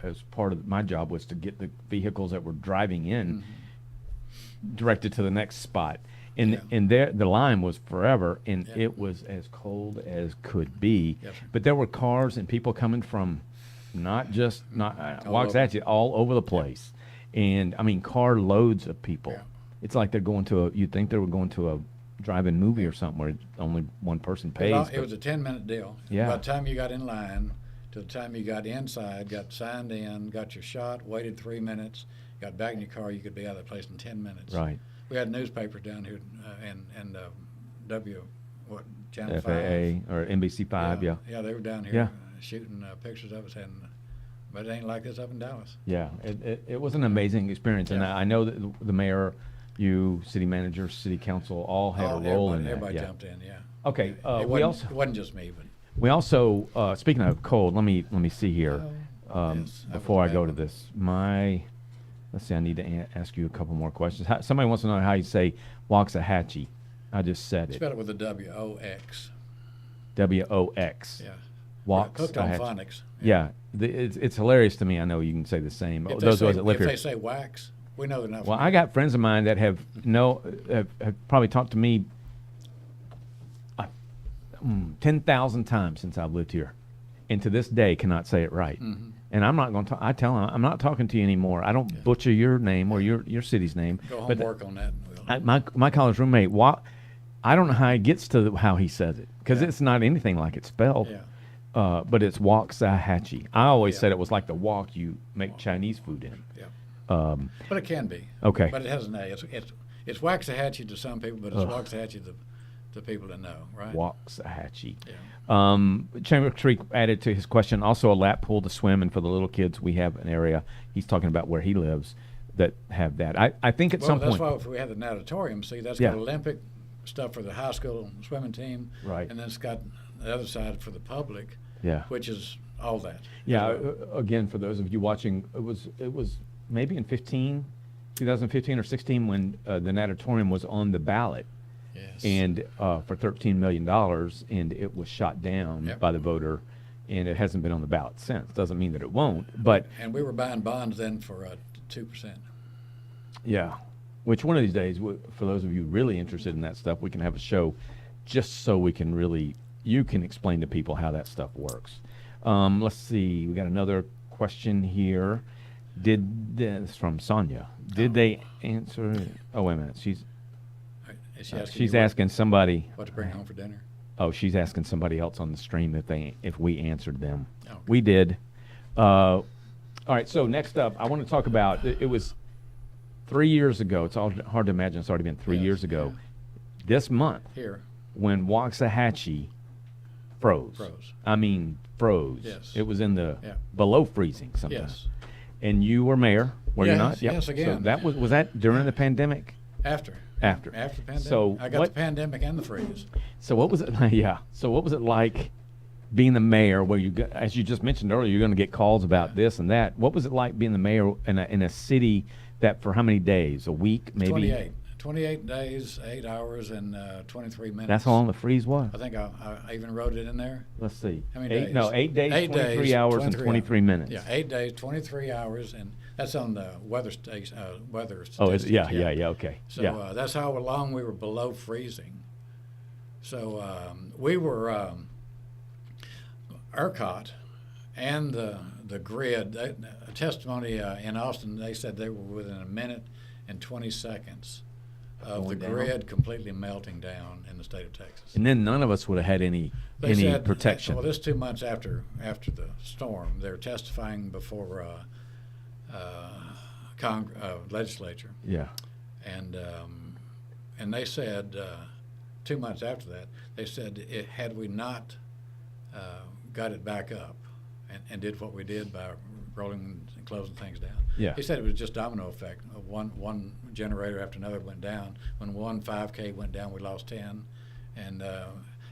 as part of my job was to get the vehicles that were driving in directed to the next spot. And there the line was forever, and it was as cold as could be. Yes, sir. But there were cars and people coming from not Waxahachie, all over the place. And I mean, car loads of people. Yeah. It's like they're going to you'd think they were going to a drive-in movie or something where only one person pays. It was a 10-minute deal. Yeah. By the time you got in line, to the time you got inside, got signed in, got your shot, waited 3 minutes, got back in your car, you could be out of that place in 10 minutes. Right. We had newspapers down here and Channel 5. FAA or NBC5, yeah. Yeah, they were down here Yeah. shooting pictures of us, but it ain't like this up in Dallas. Yeah, it was an amazing experience, and I know that the mayor, you, city manager, city council, all had a role in that. Everybody jumped in, yeah. Okay, It wasn't just me, but we also speaking of cold, let me see here yes, before I go to this. Let's see, I need to ask you a couple more questions. Somebody wants to know how you say Waxahachie. I just said it. spell it with a W-O-X. W-O-X. Yeah. Wax. Hooked on phonics. Yeah, it's hilarious to me. I know you can say the same. If Those of us that live if here. they say wax, we know they're not. Well, from I got friends of mine that have probably talked to me 10,000 times since I've lived here, and to this day cannot say it right. Mm-hmm. And I'm not going to. I tell them I'm not talking to you anymore. I don't butcher your name or your city's name. Go home, work on that. And My college roommate, I don't know how he gets to how he says it because it's not anything like it's spelled. Yeah. But it's Waxahachie. I always said it was like the wok you make Chinese food in. Yeah. But it can be. Okay. But it has an A. It's Waxahachie to some people, but it's Waxahachie to people that know, right? Waxahachie. Yeah. Chamber Creek added to his question also a lap pool to swim, and for the little kids, we have an area. He's talking about where he lives that have that. I think at some point. Well, that's why we have the natatorium. See, that's got Olympic stuff for the high school swimming team, right? And then it's got the other side for the public, which is all that. Yeah. Again, for those of you watching, it was maybe in 2015 or 16 when the natatorium was on the ballot. Yes. And for $13 million, and it was shot down by the voter, and it hasn't been on the ballot since. Doesn't mean that it won't, but and we were buying bonds then for 2%. Yeah, which one of these days, for those of you really interested in that stuff, we can have a show, just so we can you can explain to people how that stuff works. Let's see, we got another question here. This from Sonia? Did they answer? Oh, wait a minute, she's asking somebody what to bring home for dinner. Oh, she's asking somebody else on the stream if we answered them. Okay. We did. All right. So next up, I want to talk about. It was 3 years ago. It's all hard to imagine. It's already been 3 years ago. Yeah. This month, here, when Waxahachie froze. I mean, froze. Yes. It was in the below freezing sometimes. Yes. And you were mayor, were you not? Yes, again. So that was that during the pandemic? After the pandemic. So I got the pandemic and the freeze. So what was it? Yeah. So what was it like being the mayor? Where as you just mentioned earlier, you're going to get calls about this and that. What was it like being the mayor in a city that for how many days? A week, maybe? 28 days, 8 hours, and 23 minutes. That's how long the freeze was. I think I even wrote it in there. Let's see. How many days? No, 8 days, 23 hours, and 23 minutes. Yeah, 8 days, 23 hours, and that's on the weather station. Oh, yeah, okay. So that's how long we were below freezing. So we were ERCOT and the grid. A testimony in Austin, they said they were within a minute and 20 seconds of the grid completely melting down in the state of Texas. And then none of us would have had any protection. Well, this 2 months after the storm, they're testifying before legislature. Yeah. And they said 2 months after that, they said had we not got it back up and did what we did by rolling and closing things down. Yeah. He said it was just domino effect. One generator after another went down. When one 5K went down, we lost 10. And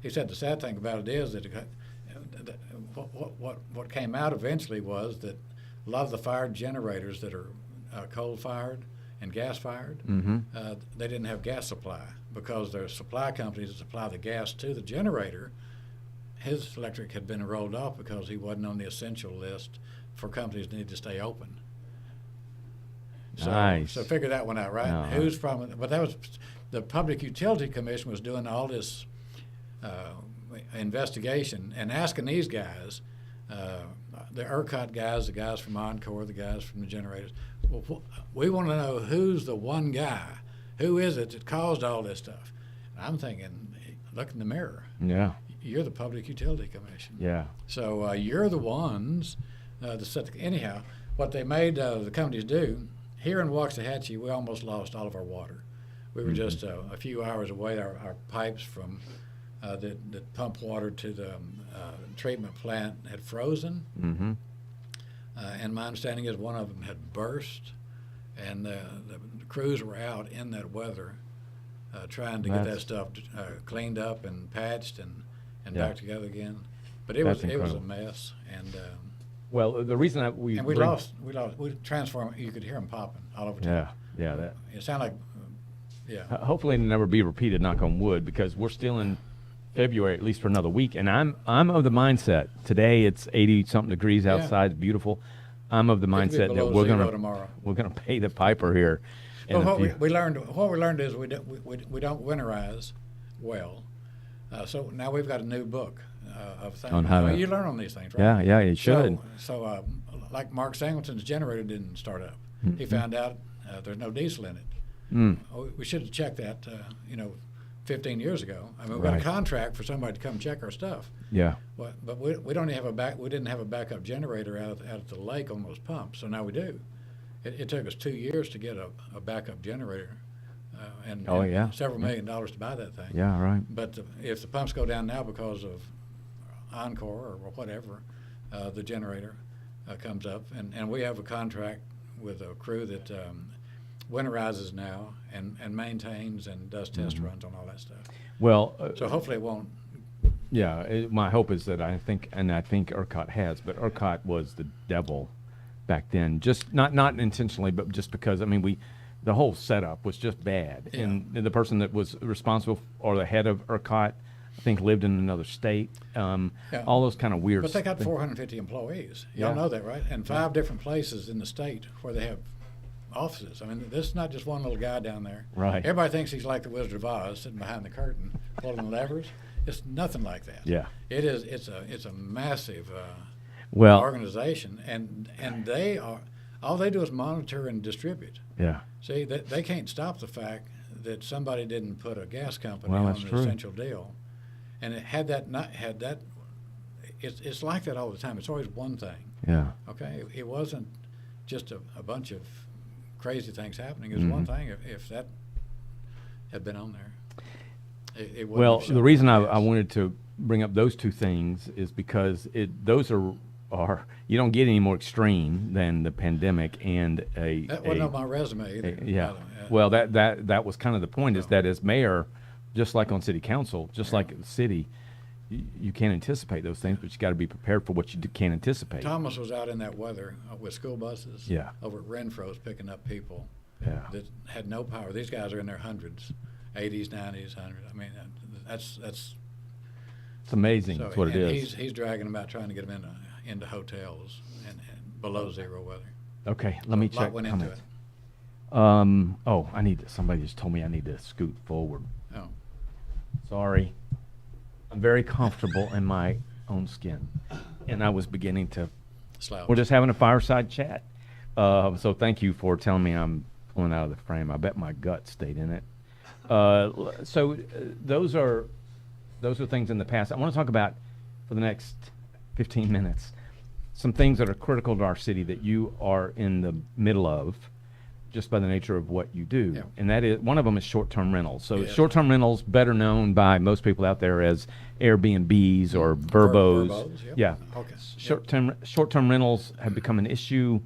he said the sad thing about it is that what came out eventually was that a lot of the fired generators that are coal-fired and gas-fired, they didn't have gas supply because their supply companies that supply the gas to the generator, his electric had been rolled off because he wasn't on the essential list for companies that need to stay open. So, nice. So figure that one out, right? Uh-huh. Who's from? But that was the Public Utility Commission was doing all this investigation and asking these guys, the ERCOT guys, the guys from Encore, the guys from the generators. Well, we want to know who's the one guy. Who is it that caused all this stuff? And I'm thinking, look in the mirror. Yeah. You're the Public Utility Commission. Yeah. So you're the ones that set anyhow, what they made the companies do, here in Waxahachie, we almost lost all of our water. We were just a few hours away. Our pipes from that pump water to the treatment plant had frozen. And my understanding is one of them had burst, and the crews were out in that weather trying to get that stuff cleaned up and patched and back together again. But it was a mess. And well, the reason we lost. We transformed. You could hear them popping all over town. Yeah. It sounded like, hopefully it'll never be repeated. Knock on wood, because we're still in February at least for another week, and I'm of the mindset today it's 80-something degrees outside, it's beautiful. I'm of the mindset that we're gonna pay the piper here. Well, what we learned is we don't winterize well. So now we've got a new book of things. On how you learn on these things, right? Yeah, you should. So like Mark Singleton's generator didn't start up. He found out there's no diesel in it. We should have checked that, 15 years ago. I mean, we got a contract for somebody to come check our stuff. Yeah. But we don't have we didn't have a backup generator out at the lake on those pumps. So now we do. It took us 2 years to get a backup generator, and several $1 million to buy that thing. Yeah, right. But if the pumps go down now because of Encore or whatever, the generator comes up, and we have a contract with a crew that winterizes now and maintains and does test runs on all that stuff. Well, so hopefully it won't. Yeah, my hope is that I think ERCOT has, but ERCOT was the devil back then. Just not intentionally, but just because the whole setup was just bad, and the person that was responsible or the head of ERCOT, I think, lived in another state. All those kind of weird. But they got 450 employees. Y'all know that, right? And 5 different places in the state where they have offices. I mean, this is not just one little guy down there. Right. Everybody thinks he's like the Wizard of Oz, sitting behind the curtain, pulling levers. It's nothing like that. Yeah. It is. It's a massive organization, and they are. All they do is monitor and distribute. Yeah. See, they can't stop the fact that somebody didn't put a gas company on the essential deal, and it's like that all the time. It's always one thing. Yeah. Okay. It wasn't just a bunch of crazy things happening. It was one thing. If that had been on there, it wouldn't. Well, the reason I wanted to bring up those two things is because those are you don't get any more extreme than the pandemic and that wasn't on my resume either. Well, that was kind of the point, is that as mayor, just like on city council, just like the city, you can't anticipate those things, but you got to be prepared for what you can't anticipate. Thomas was out in that weather with school buses over at Renfro's picking up people that had no power. These guys are in their hundreds, 80s, 90s, 100s. I mean, that's it's amazing. That's what it is. He's dragging them out, trying to get them into hotels and below zero weather. Okay, let me check. A lot went into it. Somebody just told me I need to scoot forward. Oh. Sorry. I'm very comfortable in my own skin, and I was beginning to slouch. We're just having a fireside chat. So thank you for telling me I'm pulling out of the frame. I bet my gut stayed in it. Those are things in the past. I want to talk about for the next 15 minutes some things that are critical to our city that you are in the middle of, just by the nature of what you do. Yeah. And that is, one of them is short-term rentals. So Yeah. short-term rentals, better known by most people out there as Airbnbs or Verbos. Verbos, yep. Yeah. Okay. Short-term rentals have become an issue.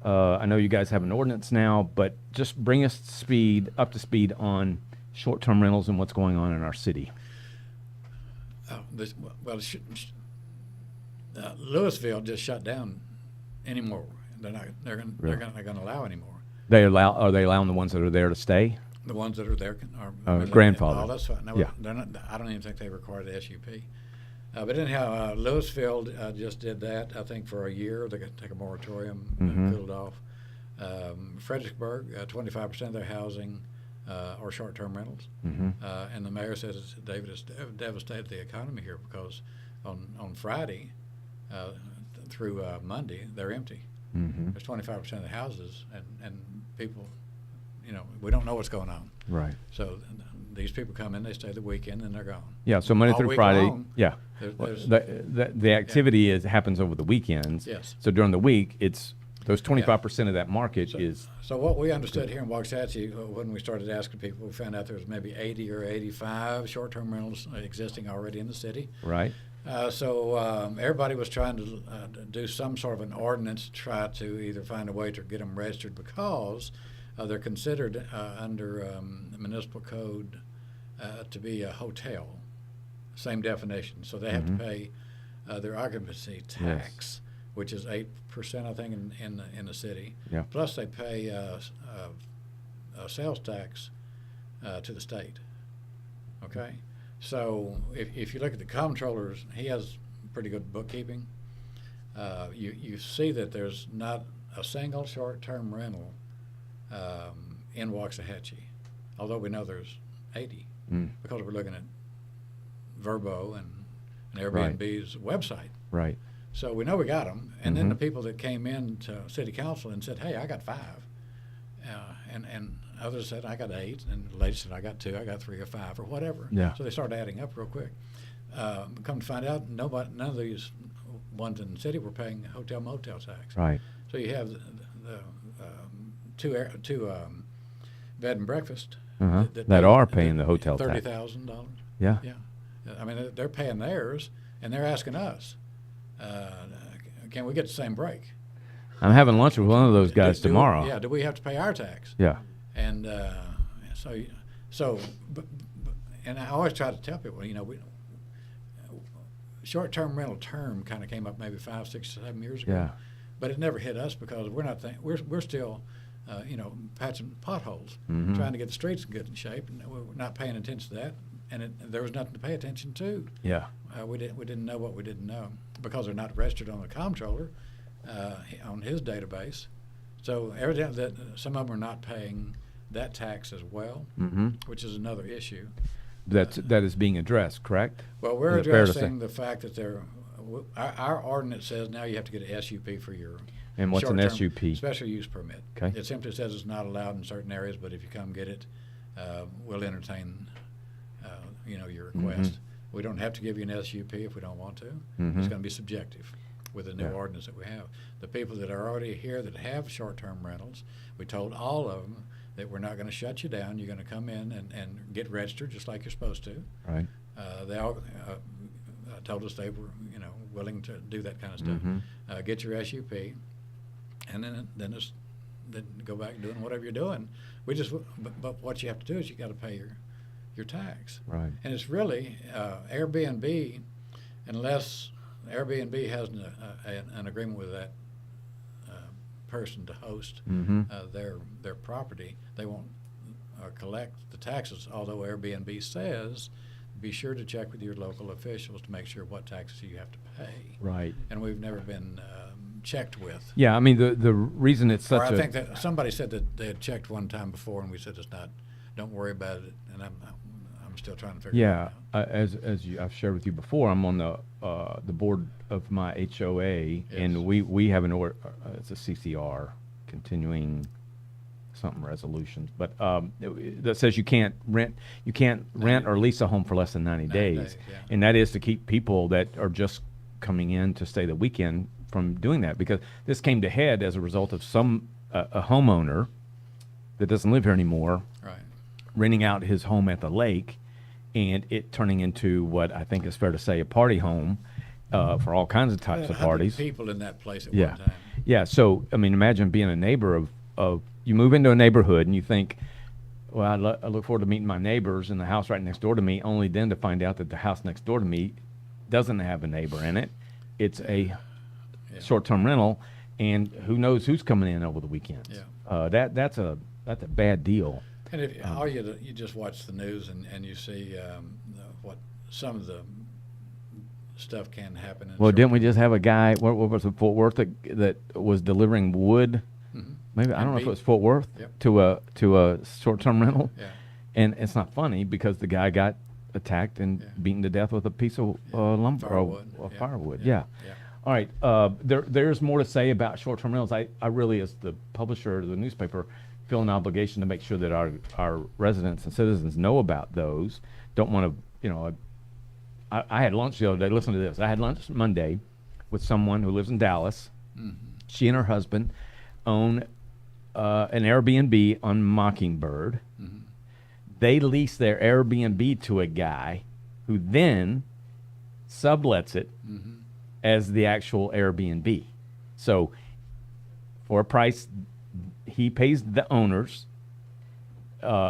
I know you guys have an ordinance now, but just bring us up to speed on short-term rentals and what's going on in our city. Louisville just shut down anymore. They're not going to allow anymore. Are they allowing the ones that are there to stay? The ones that are there are grandfather. Oh, that's fine. No, yeah. They're not. I don't even think they require the SUP. But anyhow, Louisville just did that. I think for a year they got to take a moratorium, cooled off. Fredericksburg, 25% of their housing are short-term rentals, and the mayor says David has devastated the economy here because on Friday through Monday they're empty. There's 25% of the houses, and people, we don't know what's going on. Right. So these people come in, they stay the weekend, and they're gone. Yeah. So Monday All through week Friday. long, Yeah. The activity happens over the weekends. Yes. So during the week, it's those 25% of that market is. So what we understood here in Waxahachie, when we started asking people, we found out there was maybe 80 or 85 short-term rentals existing already in the city. Right. So everybody was trying to do some sort of an ordinance to try to either find a way to get them registered because they're considered under the municipal code to be a hotel, same definition. So they have to pay their occupancy tax, which is 8%, I think, in the city. Yeah. Plus they pay a sales tax to the state. Okay. So if you look at the comptroller's, he has pretty good bookkeeping. You see that there's not a single short-term rental in Waxahachie, although we know there's 80 because we're looking at Verbo and Airbnb's website. Right. So we know we got them. And then the people that came in to city council and said, hey, I got 5. And others said, I got 8, and the lady said, I got 2, I got 3 or 5 or whatever. Yeah. So they started adding up real quick. Come to find out, none of these ones in the city were paying hotel motel tax. Right. So you have the two bed and breakfast that are paying the hotel tax. $30,000. Yeah. Yeah. I mean, they're paying theirs, and they're asking us, can we get the same break? I'm having lunch with one of those guys tomorrow. Do we have to pay our tax? Yeah. And and I always try to tell people, short-term rental term kind of came up maybe 5, 6, 7 years ago. Yeah. But it never hit us because we're still, patching potholes, trying to get the streets in good shape, and we're not paying attention to that. And there was nothing to pay attention to. Yeah. We didn't know what we didn't know because they're not registered on the comptroller on his database. So evidently that some of them are not paying that tax as well, which is another issue. That is being addressed, correct? Well, we're addressing the fact that our ordinance says now you have to get an SUP for your and what's an SUP? Special use permit. Okay. It simply says it's not allowed in certain areas, but if you come get it, we'll entertain your request. We don't have to give you an SUP if we don't want to. It's going to be subjective with the new ordinance that we have. The people that are already here that have short-term rentals, we told all of them that we're not going to shut you down. You're going to come in and get registered just like you're supposed to. Right. They all told us they were willing to do that kind of stuff. Get your SUP, and then go back doing whatever you're doing. But what you have to do is you got to pay your tax. Right. And it's really Airbnb, unless Airbnb has an agreement with that person to host their property, they won't collect the taxes. Although Airbnb says, be sure to check with your local officials to make sure what taxes you have to pay. Right. And we've never been checked with. Yeah, I mean the reason it's such I think that somebody said that they had checked one time before, and we said it's not. Don't worry about it. And I'm still trying to figure it out. Yeah, as I've shared with you before, I'm on the board of my HOA, and we have an it's a CCR, continuing something resolutions, but that says you can't rent or lease a home for less than 90 days. Yeah. And that is to keep people that are just coming in to stay the weekend from doing that, because this came to head as a result of a homeowner that doesn't live here anymore, Right. renting out his home at the lake, and it turning into what I think is fair to say a party home for all kinds of types of parties. People in that place at one time. Yeah. So I mean, imagine being a neighbor of you move into a neighborhood and you think, well, I look forward to meeting my neighbors in the house right next door to me, only then to find out that the house next door to me doesn't have a neighbor in it. It's a short-term rental, and who knows who's coming in over the weekends. Yeah. That's a bad deal. And if all you just watch the news and you see what some of the stuff can happen. Well, didn't we just have a guy? What was it, Fort Worth, that was delivering wood? Mm-hmm. Maybe I don't know if it was Fort Worth. Yep. to a short-term rental. Yeah. And it's not funny because the guy got attacked and beaten to death with a piece of lumber or firewood. Yeah. All right. There's more to say about short-term rentals. I really, as the publisher of the newspaper, feel an obligation to make sure that our residents and citizens know about those. Don't want to, I had lunch the other day. Listen to this. I had lunch Monday with someone who lives in Dallas. Mm-hmm. She and her husband own an Airbnb on Mockingbird. Mm-hmm. They lease their Airbnb to a guy who then sublets it as the actual Airbnb. So for a price, he pays the owners.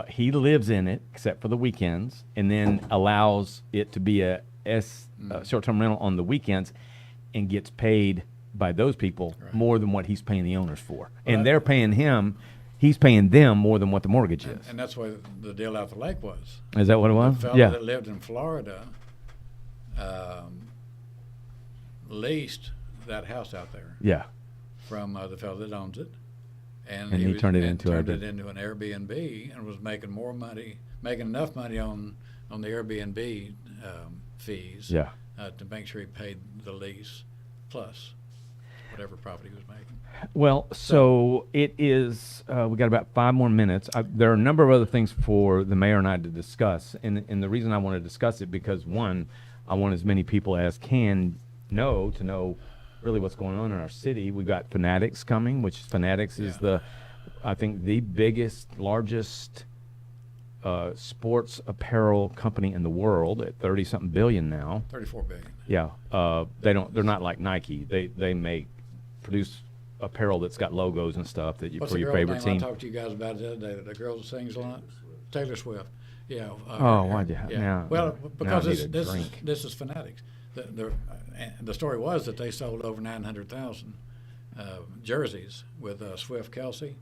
He lives in it except for the weekends, and then allows it to be a short-term rental on the weekends, and gets paid by those people more than what he's paying the owners for. And they're paying him, he's paying them more than what the mortgage is. And that's what the deal out the lake was. Is that what it was? The fellow that lived in Florida leased that house out there. Yeah. From the fellow that owns it. And he turned it into an Airbnb, and was making enough money on the Airbnb fees to make sure he paid the lease plus whatever profit he was making. Well, so it is, we got about 5 more minutes. There are a number of other things for the mayor and I to discuss, and the reason I want to discuss it, because one, I want as many people as can know really what's going on in our city. We've got Fanatics coming, which Fanatics is I think the biggest, largest sports apparel company in the world at 30-something billion now. 34 billion. Yeah, they're not like Nike. They produce apparel that's got logos and stuff that for your favorite team. I talked to you guys about the other day. The girl that sings a lot, Taylor Swift. Yeah. Why'd you? Yeah. Well, because this is Fanatics. The story was that they sold over 900,000 jerseys with Kelsey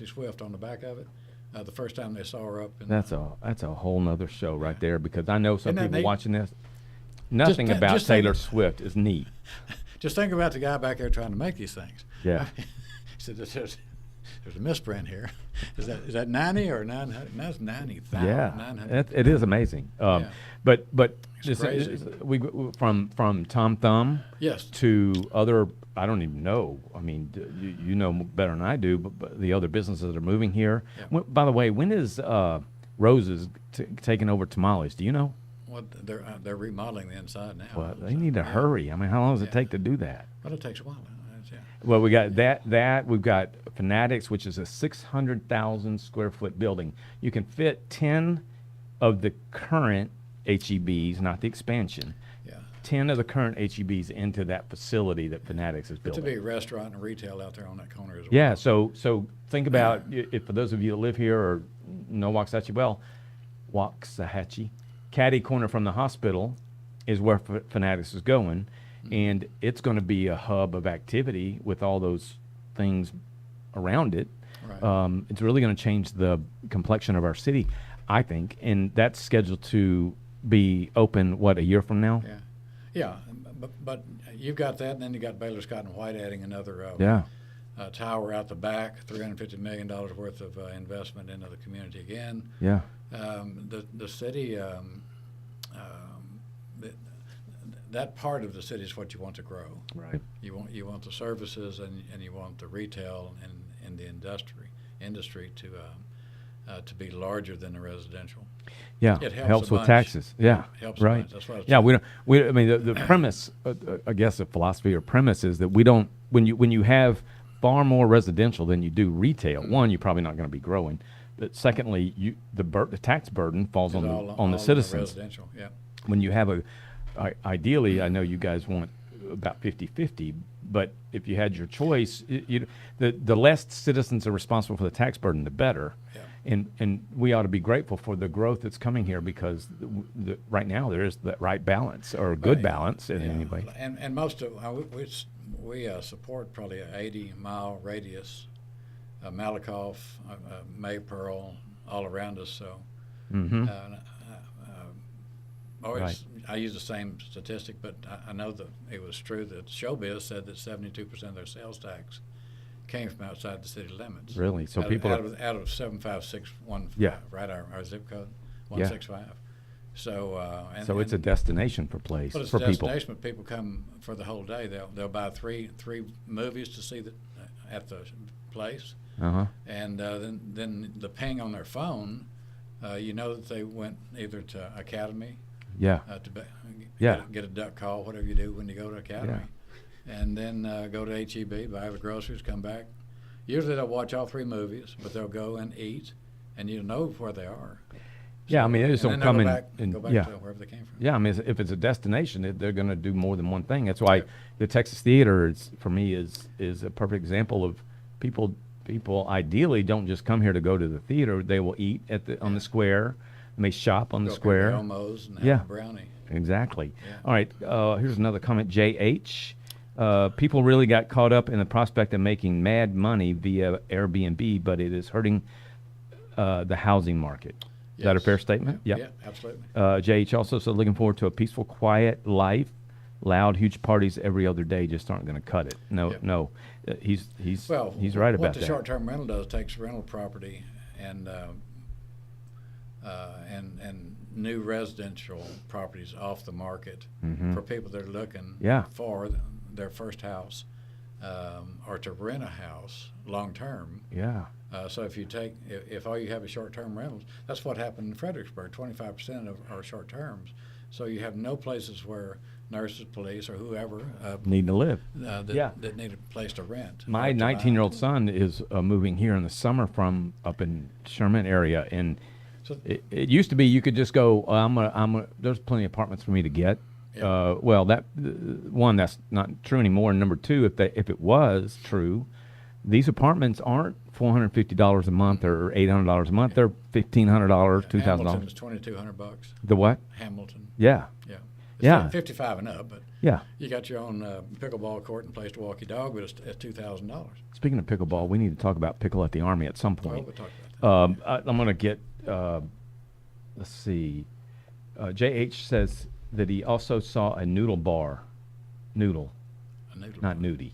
Swift on the back of it. The first time they saw her up. That's a whole nother show right there, because I know some people watching this. Nothing about Taylor Swift is neat. Just think about the guy back there trying to make these things. Yeah. He said, there's a misprint here. Is that 90 or 900? That's 90,000. Yeah, 900. it is amazing. But from Tom Thumb to other, I don't even know. I mean, you know better than I do, but the other businesses that are moving here. Yeah. By the way, when is Rose's taking over Tamales? Do you know? Well, they're remodeling the inside now. Well, they need to hurry. I mean, how long does it take to do that? Well, it takes a while. Well, we got that. We've got Fanatics, which is a 600,000 square foot building. You can fit 10 of the current HEBs, not the expansion. Yeah. 10 of the current HEBs into that facility that Fanatics is building. It's a big restaurant and retail out there on that corner as well. Yeah. So think about, if for those of you that live here or know Waxahachie, Waxahachie, catty corner from the hospital is where Fanatics is going. And it's going to be a hub of activity with all those things around it. Right. It's really going to change the complexion of our city, I think. And that's scheduled to be open, a year from now? Yeah. But you've got that, and then you got Baylor Scott and White adding another tower out the back, $350 million worth of investment into the community again. Yeah. The city... that part of the city is what you want to grow. Right. You want the services and you want the retail and the industry industry to be larger than the residential. Yeah, it helps a with bunch. taxes. Yeah, It helps right. a bunch. That's what I was Yeah, saying. I mean, the premise, I guess, the philosophy or premise is that we don't. When you have far more residential than you do retail, one, you're probably not going to be growing. But secondly, the tax burden falls It's on all the citizens. residential, yeah. When you have ideally, I know you guys want about 50-50, but if you had your choice, the less citizens are responsible for the tax burden, the better. Yeah. And we ought to be grateful for the growth that's coming here because right now there is that right balance or a good balance in any way. And most of we support probably an 80-mile radius, Malakoff, Maypearl, all around us. So, Mm-hmm. always I use the same statistic, but I know that it was true that Showbiz said that 72% of their sales tax came from outside the city limits. Really? So out people out of 75615, Yeah. right? Our zip code, 165. So so it's a destination for But it's for a people. destination, but people come for the whole day. They'll buy three movies to see at the place, Uh-huh. and then the ping on their phone, you know that they went either to Academy, Yeah. get a duck call, whatever you do when you go to Academy, and then go to HEB, buy the groceries, come back. Usually they'll watch all three movies, but they'll go and eat, and you know where they are. Yeah, I mean, they just don't come in and go back yeah. to wherever they came from. Yeah, I mean, if it's a destination, they're going to do more than one thing. That's why the Texas Theater, for me, is a perfect example of people ideally don't just come here to go to the theater. They will eat on the square, and they shop on the square. Go to Elmo's and have a brownie. Exactly. Yeah. All right, here's another comment. JH, people really got caught up in the prospect of making mad money via Airbnb, but it is hurting the housing market. Is that a fair statement? Yeah, Yep. yeah, absolutely. JH also said, looking forward to a peaceful, quiet life. Loud, huge parties every other day just aren't going to cut it. No, Yep. no. He's Well, right about what the that. short-term rental does takes rental property and new residential properties off the market for people that are looking for their first house or to rent a house long-term. Yeah. So if all you have is short-term rentals, that's what happened in Fredericksburg. 25% of our short terms. So you have no places where nurses, police, or whoever Need to live. that need a place to rent. My 19-year-old son is moving here in the summer from up in Sherman area, and So- it used to be you could just go. There's plenty of apartments for me to get. Yeah. Well, one, that's not true anymore. And number two, if it was true, these apartments aren't $450 a month or $800 a month. They're $1,500, $2,000. Hamilton's $2,200. The what? Hamilton. Yeah. Yeah. It's Yeah. 55 and up, but Yeah. you got your own pickleball court and place to walk your dog, but it's $2,000. Speaking of pickleball, we need to talk about pickle at the Army at some Well, point. we'll talk about that. I'm going to get, let's see. JH says that he also saw a noodle bar. Noodle, A noodle not bar. nudie.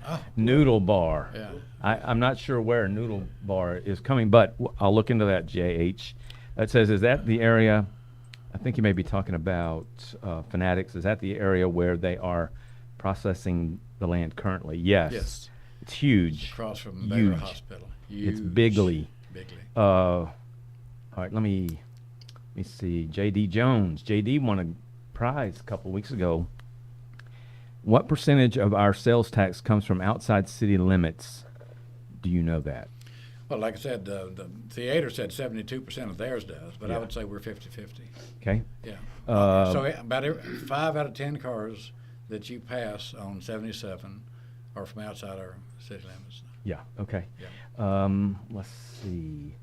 Oh. Noodle bar. Yeah. I'm not sure where a noodle bar is coming, but I'll look into that, JH. It says, is that the area, I think you may be talking about Fanatics, is that the area where they are processing the land currently? Yes. Yes. It's huge. Across from Huge. Baylor Hospital. It's Huge. bigly. Bigly. All right, let me see. J.D. Jones. J.D. won a prize a couple of weeks ago. What percentage of our sales tax comes from outside city limits? Do you know that? Well, like I said, the theater said 72% of theirs does, but Yeah. I would say we're 50-50. Okay. Yeah. Uh, So about 5 out of 10 cars that you pass on 77 are from outside our city limits. Yeah. Okay. Yeah. Let's see.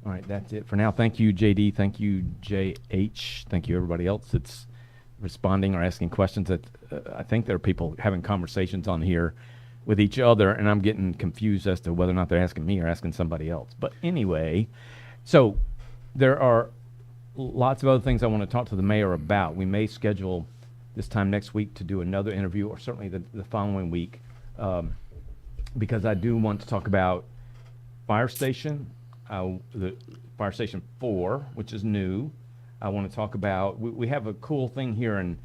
All right, that's it for now. Thank you, JD. Thank you, JH. Thank you, everybody else that's responding or asking questions. That I think there are people having conversations on here with each other, and I'm getting confused as to whether or not they're asking me or asking somebody else. But anyway, so there are lots of other things I want to talk to the mayor about. We may schedule this time next week to do another interview, or certainly the following week, because I do want to talk about fire station, the fire station 4, which is new. I want to talk about, we have a cool thing here in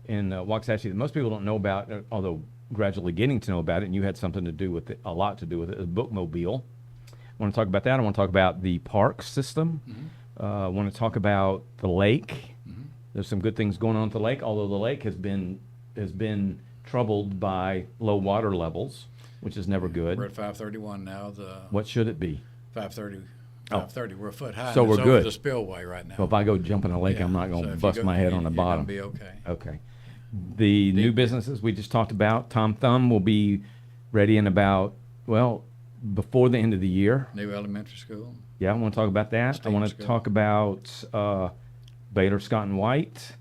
Waxahachie that most people don't know about, although gradually getting to know about it, and you had something to do with it, a lot to do with it, a bookmobile. I want to talk about that. I want to talk about the park system. I want to talk about the lake. There's some good things going on at the lake, although the lake has been troubled by low water levels, which is never good. We're at 531 now. What should it be? 530. 530. We're a foot high. So and we're it's good. Over the spillway right now. So if I go jump in the lake, I'm not going to bust my head on the bottom. You're gonna be okay. Okay. The new businesses we just talked about. Tom Thumb will be ready in about, before the end of the year. New elementary school. Yeah, I want to talk about that. I want to talk about Baylor, Scott and White,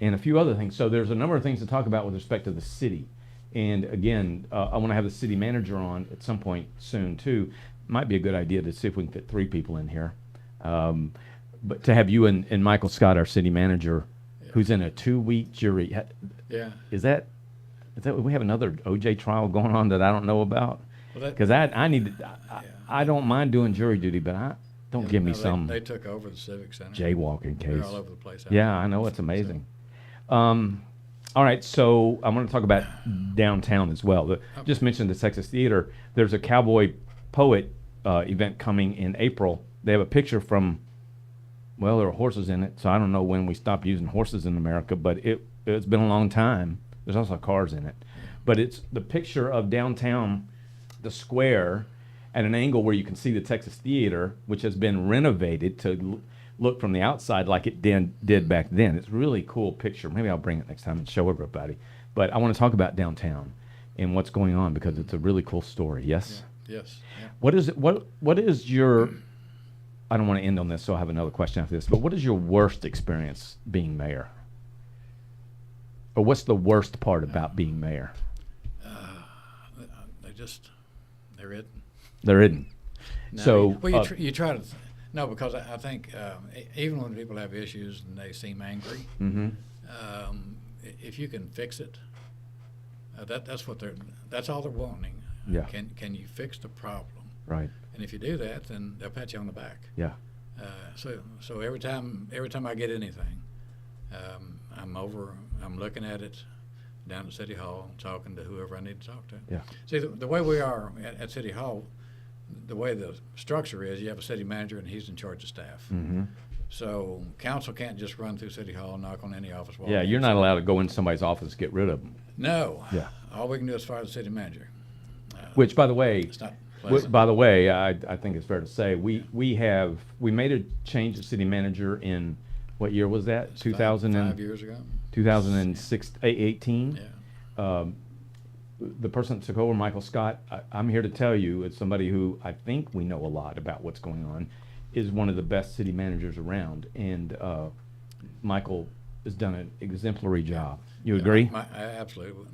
and a few other things. So there's a number of things to talk about with respect to the city. And again, I want to have the city manager on at some point soon too. Might be a good idea to see if we can fit 3 people in here. But to have you and Michael Scott, our city manager, who's in a 2-week jury. Yeah. Is that we have another OJ trial going on that I don't know about? Because I don't mind doing jury duty, but don't give me some. They took over the Civic Center. Jaywalking case. They're all over the place. Yeah, I know. It's amazing. All right, so I'm going to talk about downtown as well. Just mentioned the Texas Theater. There's a cowboy poet event coming in April. They have a picture from, there are horses in it, so I don't know when we stopped using horses in America, but it's been a long time. There's also cars in it. But it's the picture of downtown, the square, at an angle where you can see the Texas Theater, which has been renovated to look from the outside like it did back then. It's a really cool picture. Maybe I'll bring it next time and show everybody. But I want to talk about downtown and what's going on because it's a really cool story. Yes? Yeah. Yes. Yeah. What is your, I don't want to end on this, so I have another question after this, but what is your worst experience being mayor? Or what's the worst part about being mayor? They're it. There isn't. No, So you try to. No, because I think even when people have issues and they seem angry, if you can fix it, that's all they're wanting. Yeah. Can you fix the problem? Right. And if you do that, then they'll pat you on the back. Yeah. So every time I get anything, I'm looking at it down at City Hall, talking to whoever I need to talk to. Yeah. See, the way we are at City Hall, the way the structure is, you have a city manager and he's in charge of staff. Mm-hmm. So council can't just run through City Hall and knock on any office wall. Yeah, you're not allowed to go into somebody's office to get rid of them. No. Yeah. All we can do is fire the city manager. Which, by the way, it's not pleasant. I think it's fair to say we made a change of city manager in what year was that? 5 years ago. 2006, 18. Yeah. The person that took over, Michael Scott, I'm here to tell you, as somebody who I think we know a lot about what's going on, is one of the best city managers around, and Michael has done an exemplary job. You agree? Absolutely.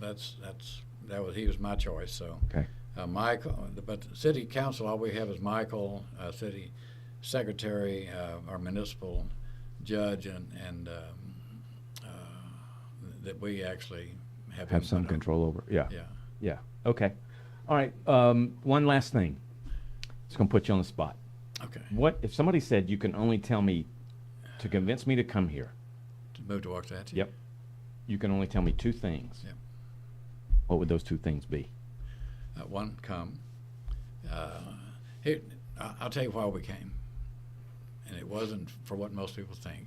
He was my choice. So. Okay. Michael, but the city council, all we have is Michael, city secretary, our municipal judge, and that we actually have some control over. Yeah. Yeah. Yeah. Okay. All right. One last thing. It's going to put you on the spot. Okay. What if somebody said you can only tell me to convince me to come here? To move to Waxahachie? Yep. You can only tell me 2 things. Yep. What would those 2 things be? One, come. Here, I'll tell you why we came. And it wasn't for what most people think.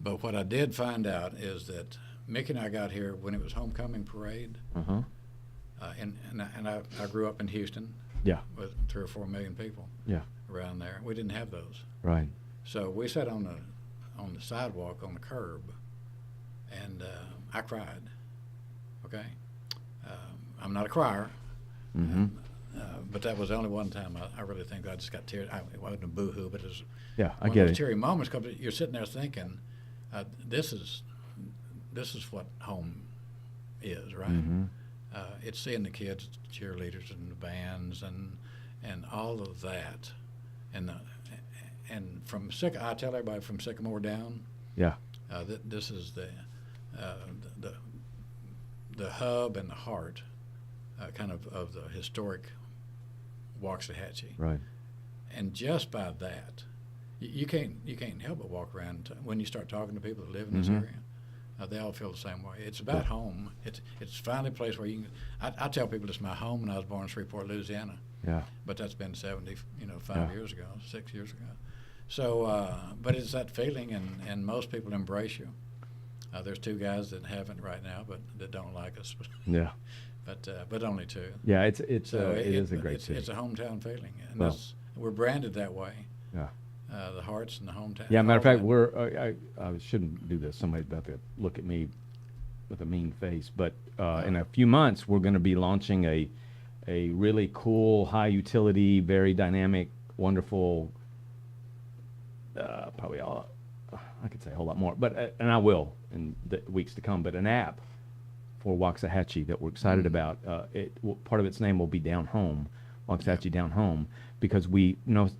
But what I did find out is that Mickey and I got here when it was homecoming parade. Uh-huh. And I grew up in Houston. Yeah. With 3 or 4 million people. Yeah. Around there. We didn't have those. Right. So we sat on the sidewalk on the curb, and I cried. Okay. I'm not a crier. Mm-hmm. But that was the only one time I really think I just got teary. It wasn't a boo-hoo, but it was I one get of those it. teary moments because you're sitting there thinking, this is what home is, right? Mm-hmm. It's seeing the kids, cheerleaders, and the bands, and all of that, and from I tell everybody from Sycamore down. Yeah. This is the hub and the heart, kind of the historic Waxahachie. Right. And just by that, you can't help but walk around when you start talking to people that live in this area. They all feel the same way. It's about home. It's finally a place where you can. I tell people it's my home, and I was born in Shreveport, Louisiana. Yeah. But that's been 5 years ago, 6 years ago. So, but it's that feeling, and most people embrace you. There's 2 guys that haven't right now, but that don't like us. Yeah. But only 2. Yeah, it is a great city. It's a hometown feeling, and Well, we're branded that way. Yeah. The Hearts and the hometown. Yeah, matter of fact, I shouldn't do this. Somebody's about to look at me with a mean face. But in a few months, we're going to be launching a really cool, high utility, very dynamic, wonderful. Probably all I could say a whole lot more, but and I will in the weeks to come. But an app for Waxahachie that we're excited about. Part of its name will be Down Home, Waxahachie Down Home, because we no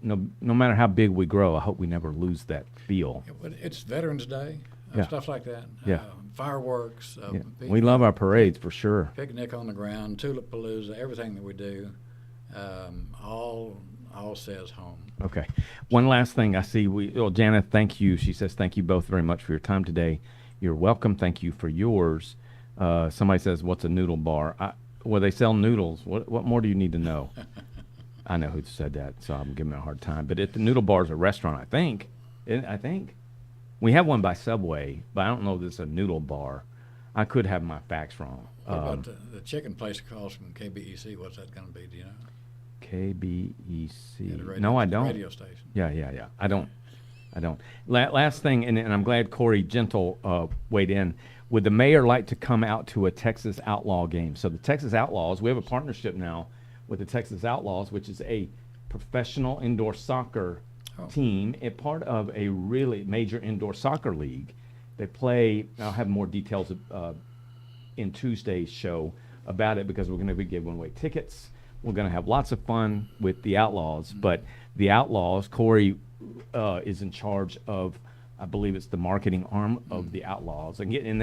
matter how big we grow, I hope we never lose that feel. It's Veterans Day, stuff like that. Yeah. Fireworks. We love our parades for sure. Picnic on the ground, Tulip Palooza, everything that we do, all says home. Okay. One last thing I see. Janet, thank you. She says, thank you both very much for your time today. You're welcome. Thank you for yours. Somebody says, what's a noodle bar? Well, they sell noodles. What more do you need to know? I know who said that, so I'm giving it a hard time. But the noodle bar is a restaurant, I think. We have one by Subway, but I don't know if it's a noodle bar. I could have my facts wrong. What about the chicken place across from KBEC? What's that going to be? Do you know? KBEC. No, I don't. Radio station. Yeah. I don't. Last thing, and I'm glad Corey Gentle weighed in. Would the mayor like to come out to a Texas Outlaw game? So the Texas Outlaws, we have a partnership now with the Texas Outlaws, which is a professional indoor soccer team, a part of a really major indoor soccer league. They play. I'll have more details in Tuesday's show about it because we're going to be giving away tickets. We're going to have lots of fun with the Outlaws, but the Outlaws, Corey is in charge of, I believe it's the marketing arm of the Outlaws. And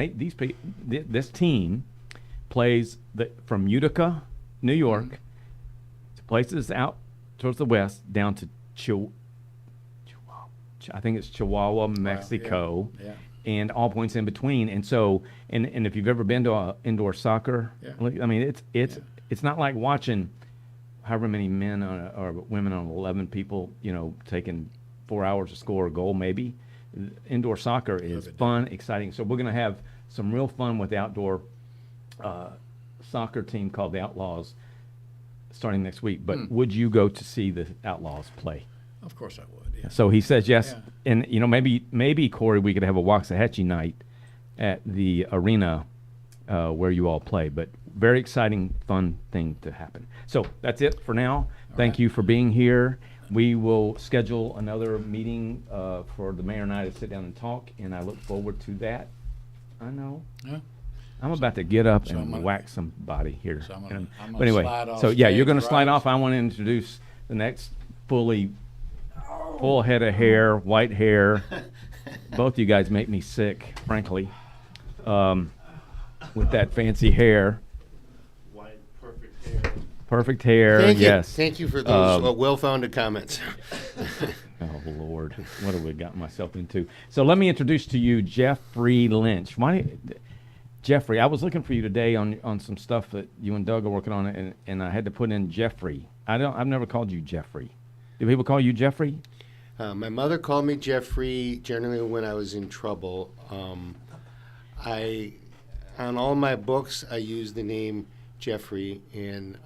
this team plays from Utica, New York, to places out towards the west, down to I think it's Chihuahua, Mexico, and all points in between. And so, and if you've ever been to indoor soccer, I mean, it's not like watching however many men or women on 11 people, taking 4 hours to score a goal maybe. Indoor soccer is fun, exciting. So we're going to have some real fun with the outdoor soccer team called the Outlaws starting next week. But would you go to see the Outlaws play? Of course I would, yeah. So he says yes. Yeah. And, maybe, Corey, we could have a Waxahachie night at the arena where you all play. But very exciting, fun thing to happen. So that's it for now. Thank you for being here. We will schedule another meeting for the mayor and I to sit down and talk, and I look forward to that. I know. Yeah. I'm about to get up and whack somebody here. So but anyway, you're going to slide off. I want to introduce the next full head of hair, white hair. Both you guys make me sick, frankly, with that fancy hair. White, perfect hair. Perfect hair, Thank you. yes. Thank you for those well-founded comments. Oh, Lord. What have we gotten myself into? So let me introduce to you Jeffrey Lynch. Jeffrey, I was looking for you today on some stuff that you and Doug are working on, and I had to put in Jeffrey. I've never called you Jeffrey. Do people call you Jeffrey? My mother called me Jeffrey generally when I was in trouble. On all my books, I use the name Jeffrey, and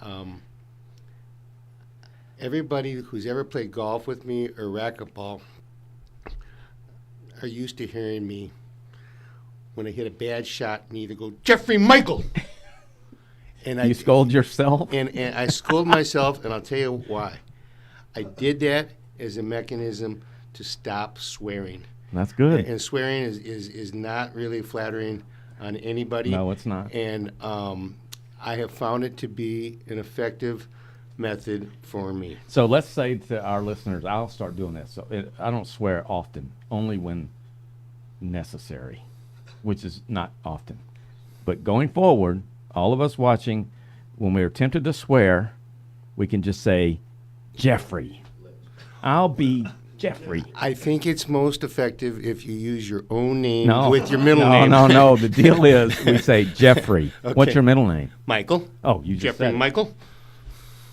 everybody who's ever played golf with me or racquetball are used to hearing me when I hit a bad shot and either go, Jeffrey Michael! And you scold yourself? And I scold myself, and I'll tell you why. I did that as a mechanism to stop swearing. That's good. And swearing is not really flattering on anybody. No, it's not. And I have found it to be an effective method for me. So let's say to our listeners, I'll start doing this. So I don't swear often, only when necessary, which is not often. But going forward, all of us watching, when we're tempted to swear, we can just say, Jeffrey. I'll be Jeffrey. I think it's most effective if you use your own name with your middle name. No. The deal is we say Jeffrey. Okay. What's your middle name? Michael. Oh, you just Jeffrey said it. Michael.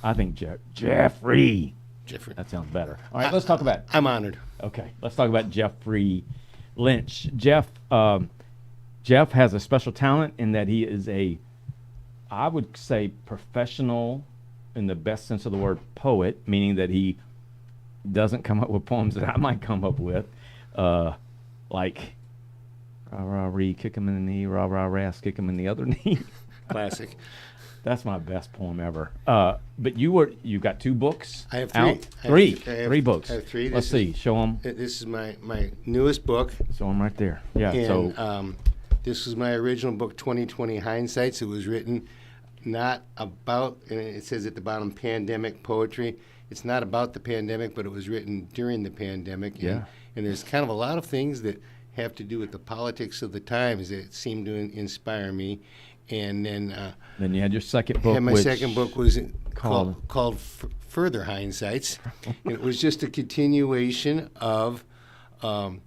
I think Jeffrey. Jeffrey. That sounds better. All right, let's talk about. I'm honored. Okay, let's talk about Jeffrey Lynch. Jeff has a special talent in that he is I would say, professional, in the best sense of the word, poet, meaning that he doesn't come up with poems that I might come up with, like rah rah ree, kick him in the knee, rah rah ras, kick him in the other knee. Classic. That's my best poem ever. But you got 2 books. I have 3. Out? Three books. I have 3. Let's see. Show them. This is my newest book. Show them right there. Yeah. And, this was my original book, 2020 Hindsights. It was written not about, and it says at the bottom, pandemic poetry. It's not about the pandemic, but it was written during the pandemic. Yeah. And there's kind of a lot of things that have to do with the politics of the times that seem to inspire me. And then you had your second book. And my second book was called Further Hindsights. And it was just a continuation of, I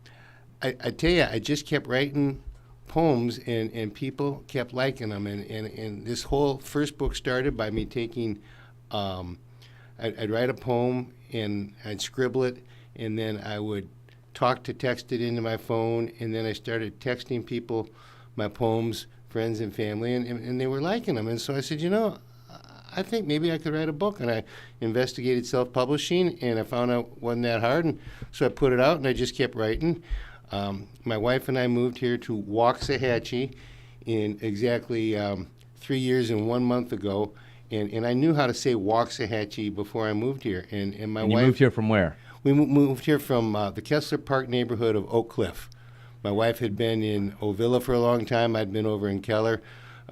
tell you, I just kept writing poems, and people kept liking them. And this whole first book started by me taking, I'd write a poem, and I'd scribble it, and then I would text it into my phone, and then I started texting people my poems, friends and family, and they were liking them. And so I said, I think maybe I could write a book. And I investigated self-publishing, and I found out it wasn't that hard. And so I put it out, and I just kept writing. My wife and I moved here to Waxahachie in exactly 3 years and 1 month ago. And I knew how to say Waxahachie before I moved here. And my wife... You moved here from where? We moved here from the Kessler Park neighborhood of Oak Cliff. My wife had been in Ovilla for a long time. I'd been over in Keller.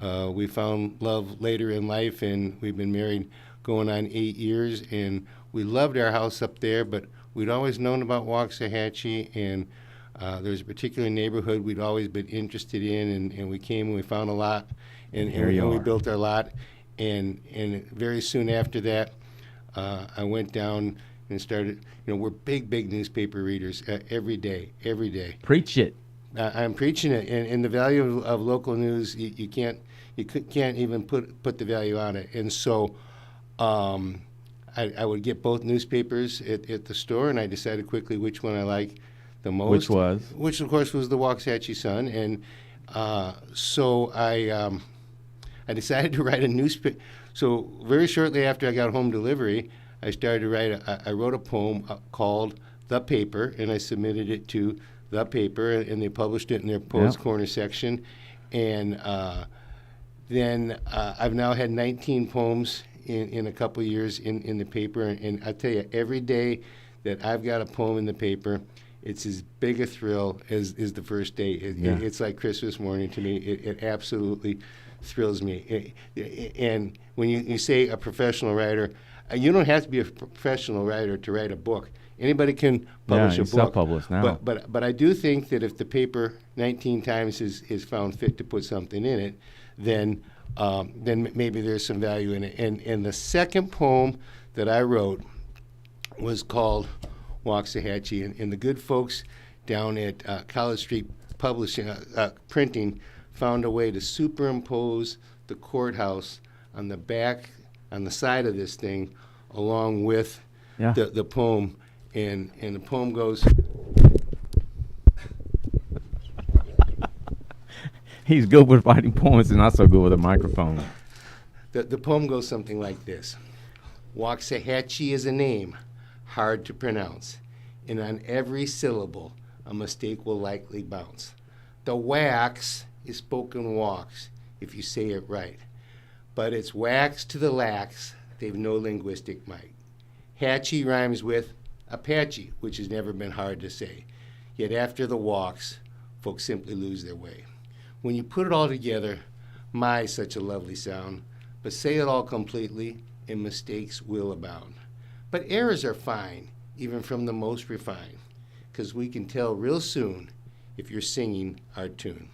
We found love later in life, and we've been married going on 8 years. And we loved our house up there, but we'd always known about Waxahachie, and there's a particular neighborhood we'd always been interested in, and we came and we found a lot, and we built our lot. And very soon after that, I went down and started, we're big newspaper readers every day. Preach it. I'm preaching it, and the value of local news, you can't even put the value on it. And so I would get both newspapers at the store, and I decided quickly which one I liked the most. Which was? Which, of course, was the Waxahachie Sun. And so I decided to write a newspaper. So very shortly after I got home delivery, I started to I wrote a poem called The Paper, and I submitted it to The Paper, and they published it in their Poets Corner section. And then I've now had 19 poems in a couple of years in the paper. And I tell you, every day that I've got a poem in the paper, it's as big a thrill as the first day. It's like Christmas morning to me. It absolutely thrills me. And when you say a professional writer, you don't have to be a professional writer to write a book. Anybody can publish a book. Self-published now. But I do think that if the paper 19 times is found fit to put something in it, then maybe there's some value in it. And the second poem that I wrote was called Waxahachie, and the good folks down at College Street Printing found a way to superimpose the courthouse on the side of this thing, along with the poem, and the poem goes. He's good with writing poems and not so good with a microphone. The poem goes something like this: Waxahachie is a name hard to pronounce, and on every syllable a mistake will likely bounce. The wax is spoken walks if you say it right, but it's wax to the lax, they've no linguistic might. Hatchie rhymes with Apache, which has never been hard to say, yet after the walks, folks simply lose their way. When you put it all together, my, such a lovely sound, but say it all completely, and mistakes will abound. But errors are fine, even from the most refined, 'cause we can tell real soon if you're singing our tune.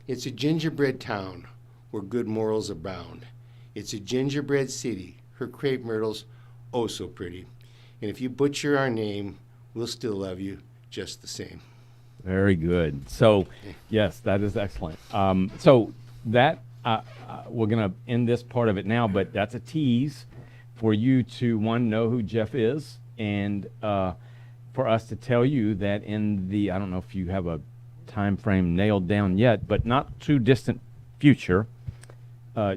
It's a gingerbread town where good morals abound. It's a gingerbread city, her crepe myrtles oh so pretty. And if you butcher our name, we'll still love you just the same. Very good. So, yes, that is excellent. So that we're going to end this part of it now, but that's a tease for you to, one, know who Jeff is, and for us to tell you that in the, I don't know if you have a time frame nailed down yet, but not too distant future,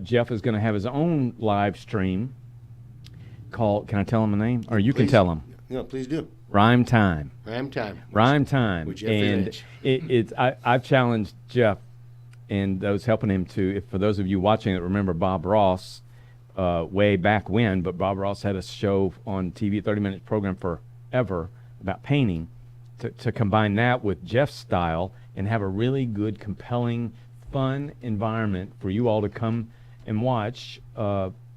Jeff is going to have his own live stream called, can I tell him the name? Or you can tell him. No, please do. Rhyme Time. Rhyme Time. Rhyme Time. With Jeffrey And Lynch. I've challenged Jeff and those helping him to, if for those of you watching that remember Bob Ross, way back when, but Bob Ross had a show on TV, a 30-minute program forever about painting, to combine that with Jeff's style and have a really good, compelling, fun environment for you all to come and watch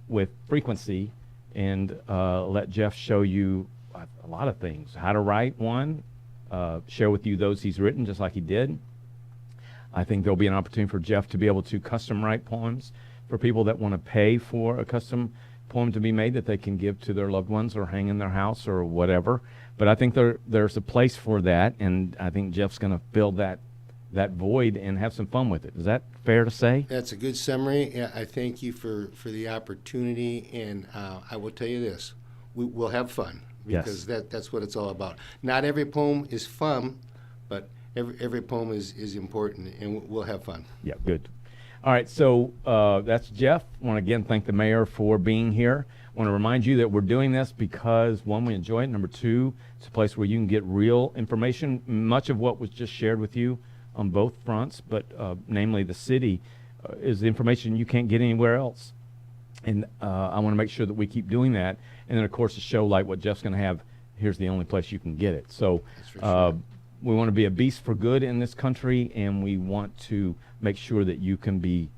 with frequency, and let Jeff show you a lot of things. How to write one, share with you those he's written, just like he did. I think there'll be an opportunity for Jeff to be able to custom write poems for people that want to pay for a custom poem to be made that they can give to their loved ones or hang in their house or whatever. But I think there's a place for that, and I think Jeff's going to fill that void and have some fun with it. Is that fair to say? That's a good summary. Yeah, I thank you for the opportunity, and I will tell you this. We'll have fun, because that's what it's all about. Not every poem is fun, but every poem is important, and we'll have fun. Yeah, good. All right, so that's Jeff. I want to again thank the mayor for being here. I want to remind you that we're doing this because, one, we enjoy it. Number two, it's a place where you can get real information. Much of what was just shared with you on both fronts, but namely the city, is information you can't get anywhere else. And I want to make sure that we keep doing that. And then, of course, a show like what Jeff's going to have, here's the only place you can get it. So we want to be a beast for good in this country, and we want to make sure that you can be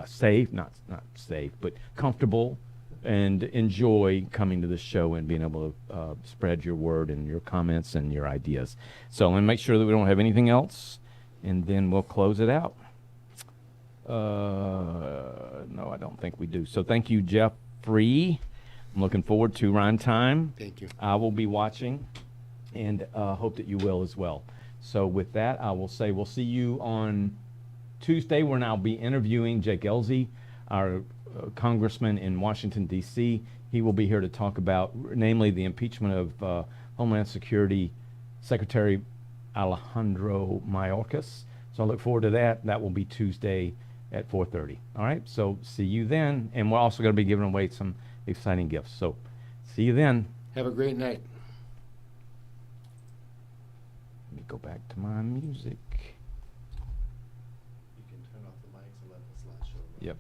safe, not safe, but comfortable, and enjoy coming to this show and being able to spread your word and your comments and your ideas. So I'm going to make sure that we don't have anything else, and then we'll close it out. No, I don't think we do. So thank you, Jeff Free. I'm looking forward to Rhyme Time. Thank you. I will be watching, and hope that you will as well. So with that, I will say we'll see you on Tuesday, when I'll be interviewing Jake Ellzey, our congressman in Washington, D.C. He will be here to talk about, namely, the impeachment of Homeland Security Secretary Alejandro Mayorkas. So I look forward to that. That will be Tuesday at 4:30. All right, so see you then. And we're also going to be giving away some exciting gifts. So see you then. Have a great night. Let me go back to my music. You can turn off the mics and let the slideshow run. Yep.